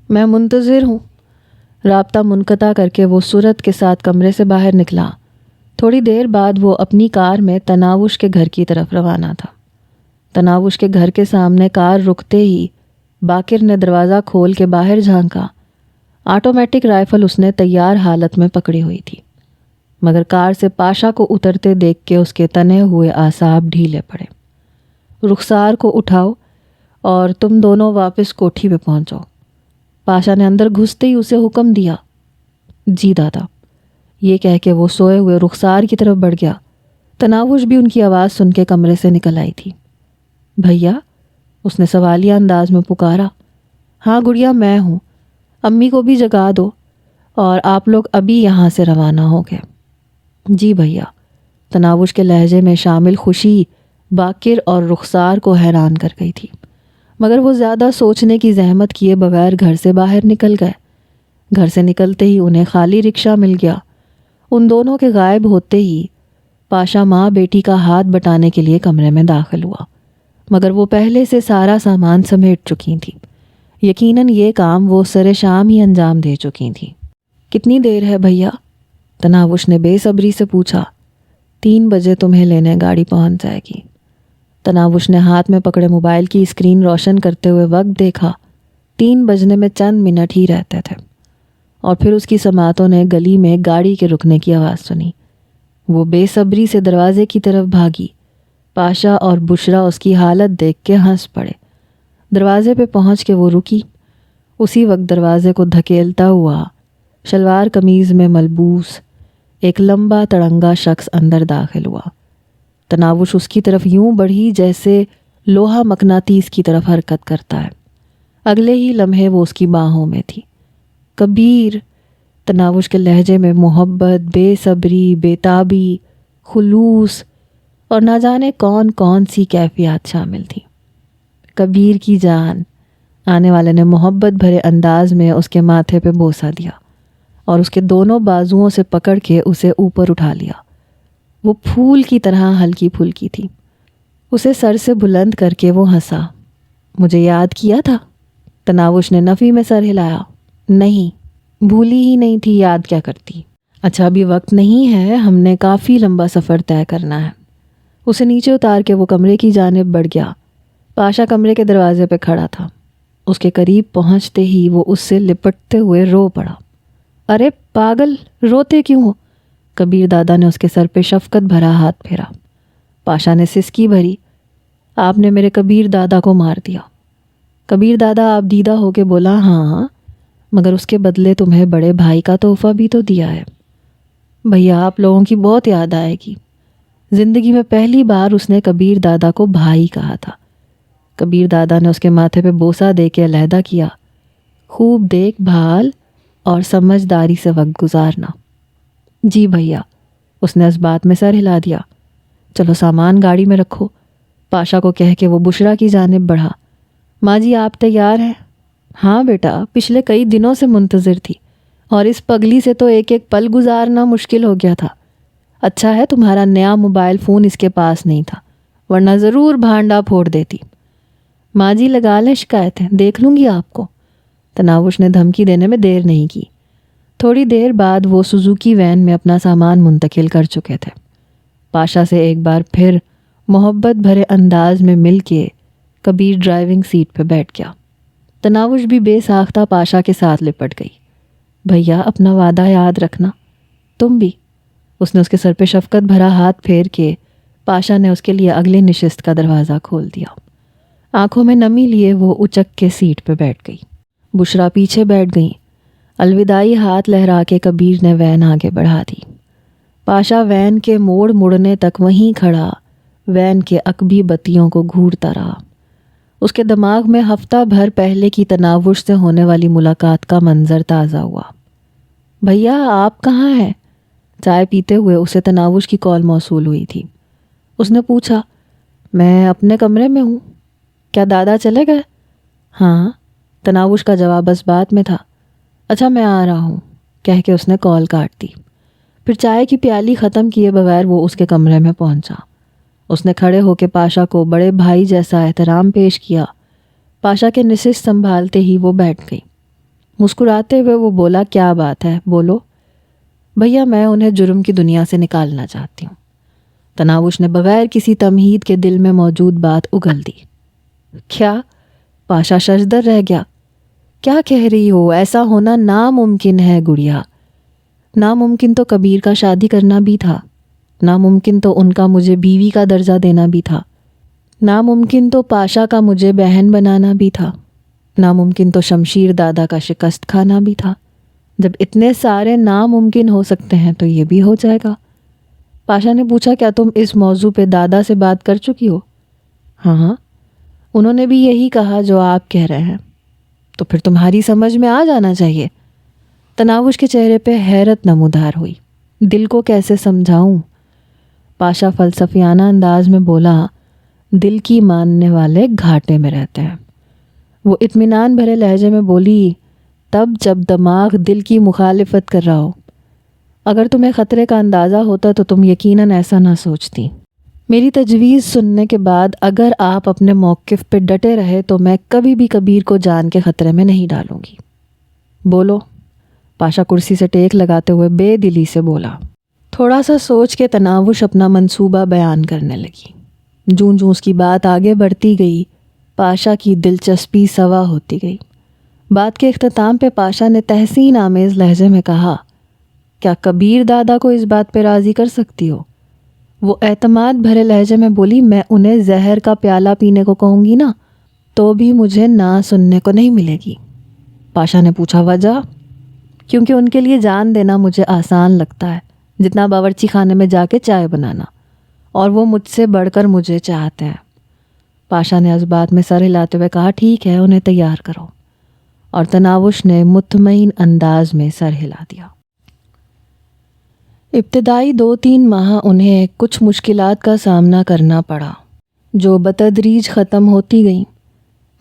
میں منتظر ہوں۔ رابطہ منقطع کر کے وہ سرعت کے ساتھ کمرے سے باہر نکلا۔ تھوڑی دیر بعد وہ اپنی کار میں تناوش کے گھر کی طرف روانہ تھا۔ تناوش کے گھر کے سامنے کار رکتے ہی باقر نے دروازہ کھول کے باہر جھانکا۔ آٹومیٹک رائفل اس نے تیار حالت میں پکڑی ہوئی تھی، مگر کار سے پاشا کو اترتے دیکھ کے اس کے تنے ہوئے اعصاب ڈھیلے پڑے۔ رخسار کو اٹھاؤ اور تم دونوں واپس کوٹھی پہ پہنچو، پاشا نے اندر گھستے ہی اسے حکم دیا۔ جی دادا، یہ کہہ کے وہ سوئے ہوئے رخسار کی طرف بڑھ گیا۔ تناوش بھی ان کی آواز سن کے کمرے سے نکل آئی تھی۔ بھیا، اس نے سوالیہ انداز میں پکارا۔ ہاں گڑیا، میں ہوں، امی کو بھی جگا دو اور آپ لوگ ابھی یہاں سے روانہ ہو گئے۔ جی بھیا۔ تناوش کے لہجے میں شامل خوشی باقر اور رخسار کو حیران کر گئی تھی، مگر وہ زیادہ سوچنے کی زحمت کیے بغیر گھر سے باہر نکل گئے۔ گھر سے نکلتے ہی انہیں خالی رکشہ مل گیا۔ ان دونوں کے غائب ہوتے ہی پاشا ماں بیٹی کا ہاتھ بٹانے کے لیے کمرے میں داخل ہوا، مگر وہ پہلے سے سارا سامان سمیٹ چکی تھی۔ یقیناً یہ کام وہ سر شام ہی انجام دے چکی تھی۔ کتنی دیر ہے بھیا؟ تناوش نے بے صبری سے پوچھا۔ 3 بجے تمہیں لینے گاڑی پہنچ جائے گی۔ تناوش نے ہاتھ میں پکڑے موبائل کی اسکرین روشن کرتے ہوئے وقت دیکھا۔ 3 بجنے میں چند منٹ ہی رہتے تھے، اور پھر اس کی سماعتوں نے گلی میں گاڑی کے رکنے کی آواز سنی۔ وہ بے صبری سے دروازے کی طرف بھاگی۔ پاشا اور بشرا اس کی حالت دیکھ کے ہنس پڑے۔ دروازے پہ پہنچ کے وہ رکی۔ اسی وقت دروازے کو دھکیلتا ہوا شلوار قمیض میں ملبوس ایک لمبا تڑنگا شخص اندر داخل ہوا۔ تناوش اس کی طرف یوں بڑھی جیسے لوہا مقناطیس کی طرف حرکت کرتا ہے۔ اگلے ہی لمحے وہ اس کی باہوں میں تھی۔ کبیر! تناوش کے لہجے میں محبت، بے صبری، بےتابی، خلوص اور نہ جانے کون کون سی کیفیات شامل تھیں۔ کبیر کی جان! آنے والے نے محبت بھرے انداز میں اس کے ماتھے پہ بوسہ دیا اور اس کے دونوں بازوؤں سے پکڑ کے اسے اوپر اٹھا لیا۔ وہ پھول کی طرح ہلکی پھلکی تھی۔ اسے سر سے بلند کر کے وہ ہنسا۔ مجھے یاد کیا تھا؟ تناوش نے نفی میں سر ہلایا۔ نہیں، بھولی ہی نہیں تھی، یاد کیا کرتی۔ اچھا ابھی وقت نہیں ہے، ہم نے کافی لمبا سفر طے کرنا ہے۔ اسے نیچے اتار کے وہ کمرے کی جانب بڑھ گیا۔ پاشا کمرے کے دروازے پہ کھڑا تھا۔ اس کے قریب پہنچتے ہی وہ اس سے لپٹتے ہوئے رو پڑا۔ ارے پاگل، روتے کیوں ہو؟ کبیر دادا نے اس کے سر پہ شفقت بھرا ہاتھ پھیرا۔ پاشا نے سسکی بھری۔ آپ نے میرے کبیر دادا کو مار دیا۔ کبیر دادا آپ دیدہ ہو کے بولا، ہاں، مگر اس کے بدلے تمہیں بڑے بھائی کا تحفہ بھی تو دیا ہے۔ بھیا آپ لوگوں کی بہت یاد آئے گی۔ زندگی میں پہلی بار اس نے کبیر دادا کو بھائی کہا تھا۔ کبیر دادا نے اس کے ماتھے پہ بوسہ دے کے علیحدہ کیا۔ خوب دیکھ بھال اور سمجھداری سے وقت گزارنا۔ جی بھیا، اس نے اس بات میں سر ہلا دیا۔ چلو سامان گاڑی میں رکھو، پاشا کو کہہ کے وہ بشرا کی جانب بڑھا۔ ماں جی آپ تیار ہیں؟ ہاں بیٹا، پچھلے کئی دنوں سے منتظر تھی، اور اس پگلی سے تو ایک ایک پل گزارنا مشکل ہو گیا تھا۔ اچھا ہے تمہارا نیا موبائل فون اس کے پاس نہیں تھا، ورنہ ضرور بھانڈا پھوڑ دیتی۔ ماں جی لگا لیں شکایتیں، دیکھ لوں گی آپ کو۔ تناوش نے دھمکی دینے میں دیر نہیں کی۔ تھوڑی دیر بعد وہ سوزوکی وین میں اپنا سامان منتقل کر چکے تھے۔ پاشا سے ایک بار پھر محبت بھرے انداز میں مل کے کبیر ڈرائیونگ سیٹ پہ بیٹھ گیا۔ تناوش بھی بے ساختہ پاشا کے ساتھ لپٹ گئی۔ بھیا اپنا وعدہ یاد رکھنا، تم بھی۔ اس نے اس کے سر پہ شفقت بھرا ہاتھ پھیر کے پاشا نے اس کے لیے اگلی نشست کا دروازہ کھول دیا۔ آنکھوں میں نمی لیے وہ اچک کے سیٹ پہ بیٹھ گئی۔ بشرا پیچھے بیٹھ گئیں۔ الوداعی ہاتھ لہرا کے کبیر نے وین آگے بڑھا دی۔ پاشا وین کے موڑ مڑنے تک وہیں کھڑا وین کے عقبی بتیوں کو گھورتا رہا۔ اس کے دماغ میں ہفتہ بھر پہلے کی تناوش سے ہونے والی ملاقات کا منظر تازہ ہوا۔ بھیا آپ کہاں ہیں؟ چائے پیتے ہوئے اسے تناوش کی کال موصول ہوئی تھی۔ اس نے پوچھا، میں اپنے کمرے میں ہوں۔ کیا دادا چلے گئے؟ ہاں، تناوش کا جواب بس بات میں تھا۔ اچھا میں آ رہا ہوں کہہ کے اس نے کال کاٹ دی۔ پھر چائے کی پیالی ختم کیے بغیر وہ اس کے کمرے میں پہنچا۔ اس نے کھڑے ہو کے پاشا کو بڑے بھائی جیسا احترام پیش کیا۔ پاشا کے نشست سنبھالتے ہی وہ بیٹھ گئی۔ مسکراتے ہوئے وہ بولا، کیا بات ہے، بولو۔ بھیا میں انہیں جرم کی دنیا سے نکالنا چاہتی ہوں۔ تناوش نے بغیر کسی تمہید کے دل میں موجود بات اگل دی۔ کیا؟ پاشا ششدر رہ گیا۔ کیا کہہ رہی ہو؟ ایسا ہونا ناممکن ہے گڑیا۔ ناممکن تو کبیر کا شادی کرنا بھی تھا، ناممکن تو ان کا مجھے بیوی کا درجہ دینا بھی تھا، ناممکن تو پاشا کا مجھے بہن بنانا بھی تھا، ناممکن تو شمشیر دادا کا شکست کھانا بھی تھا۔ جب اتنے سارے ناممکن ہو سکتے ہیں تو یہ بھی ہو جائے گا۔ پاشا نے پوچھا، کیا تم اس موضوع پہ دادا سے بات کر چکی ہو؟ ہاں، انہوں نے بھی یہی کہا جو آپ کہہ رہے ہیں۔ تو پھر تمہاری سمجھ میں آ جانا چاہیے۔ تناوش کے چہرے پہ حیرت نمودار ہوئی۔ دل کو کیسے سمجھاؤں؟ پاشا فلسفیانہ انداز میں بولا، دل کی ماننے والے گھاٹے میں رہتے ہیں۔ وہ اطمینان بھرے لہجے میں بولی، تب جب دماغ دل کی مخالفت کر رہا ہو۔ اگر تمہیں خطرے کا اندازہ ہوتا تو تم یقیناً ایسا نہ سوچتی۔ میری تجویز سننے کے بعد اگر آپ اپنے موقف پہ ڈٹے رہے تو میں کبھی بھی کبیر کو جان کے خطرے میں نہیں ڈالوں گی۔ بولو۔ پاشا کرسی سے ٹیک لگاتے ہوئے بے دلی سے بولا۔ تھوڑا سا سوچ کے تناوش اپنا منصوبہ بیان کرنے لگی۔ جوں جوں اس کی بات آگے بڑھتی گئی، پاشا کی دلچسپی سوا ہوتی گئی۔ بات کے اختتام پہ پاشا نے تحسین آمیز لہجے میں کہا، کیا کبیر دادا کو اس بات پہ راضی کر سکتی ہو؟ وہ اعتماد بھرے لہجے میں بولی، میں انہیں زہر کا پیالہ پینے کو کہوں گی نا تو بھی مجھے نہ سننے کو نہیں ملے گی۔ پاشا نے پوچھا، وجہ؟ کیونکہ ان کے لیے جان دینا مجھے آسان لگتا ہے جتنا باورچی خانے میں جا کے چائے بنانا، اور وہ مجھ سے بڑھ کر مجھے چاہتے ہیں۔ پاشا نے اس بات میں سر ہلاتے ہوئے کہا، ٹھیک ہے انہیں تیار کرو، اور تناوش نے مطمئن انداز میں سر ہلا دیا۔ ابتدائی 2-3 ماہ انہیں کچھ مشکلات کا سامنا کرنا پڑا جو بتدریج ختم ہوتی گئیں۔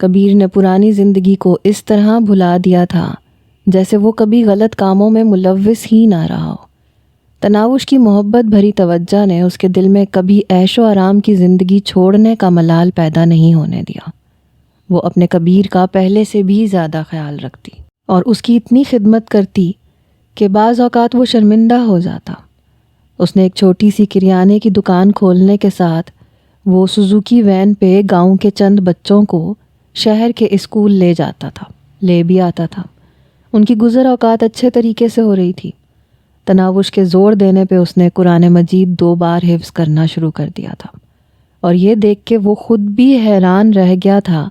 کبیر نے پرانی زندگی کو اس طرح بھلا دیا تھا جیسے وہ کبھی غلط کاموں میں ملوث ہی نہ رہا ہو۔ تناوش کی محبت بھری توجہ نے اس کے دل میں کبھی عیش و آرام کی زندگی چھوڑنے کا ملال پیدا نہیں ہونے دیا۔ وہ اپنے کبیر کا پہلے سے بھی زیادہ خیال رکھتی اور اس کی اتنی خدمت کرتی کہ بعض اوقات وہ شرمندہ ہو جاتا۔ اس نے ایک چھوٹی سی کریانے کی دکان کھولنے کے ساتھ وہ سوزوکی وین پہ گاؤں کے چند بچوں کو شہر کے اسکول لے جاتا تھا، لے بھی آتا تھا۔ ان کی گزر اوقات اچھے طریقے سے ہو رہی تھی۔ تناوش کے زور دینے پہ اس نے قرآن مجید 2 بار حفظ کرنا شروع کر دیا تھا، اور یہ دیکھ کے وہ خود بھی حیران رہ گیا تھا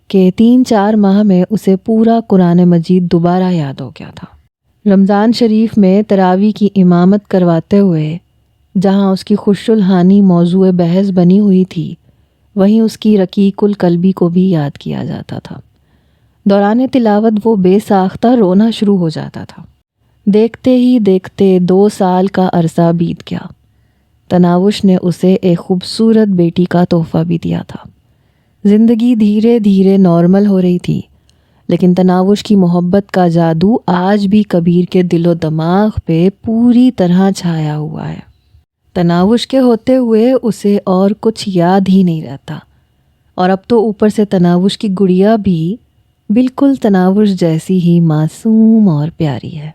کہ 3-4 ماہ میں اسے پورا قرآن مجید دوبارہ یاد ہو گیا تھا۔ رمضان شریف میں تراویح کی امامت کرواتے ہوئے جہاں اس کی خوش الحانی موضوع بحث بنی ہوئی تھی، وہیں اس کی رقیق القلبی کو بھی یاد کیا جاتا تھا۔ دوران تلاوت وہ بے ساختہ رونا شروع ہو جاتا تھا۔ دیکھتے ہی دیکھتے 2 سال کا عرصہ بیت گیا۔ تناوش نے اسے ایک خوبصورت بیٹی کا تحفہ بھی دیا تھا۔ زندگی دھیرے دھیرے نارمل ہو رہی تھی، لیکن تناوش کی محبت کا جادو آج بھی کبیر کے دل و دماغ پہ پوری طرح چھایا ہوا ہے۔ تناوش کے ہوتے ہوئے اسے اور کچھ یاد ہی نہیں رہتا، اور اب تو اوپر سے تناوش کی گڑیا بھی بالکل تناوش جیسی ہی معصوم اور پیاری ہے۔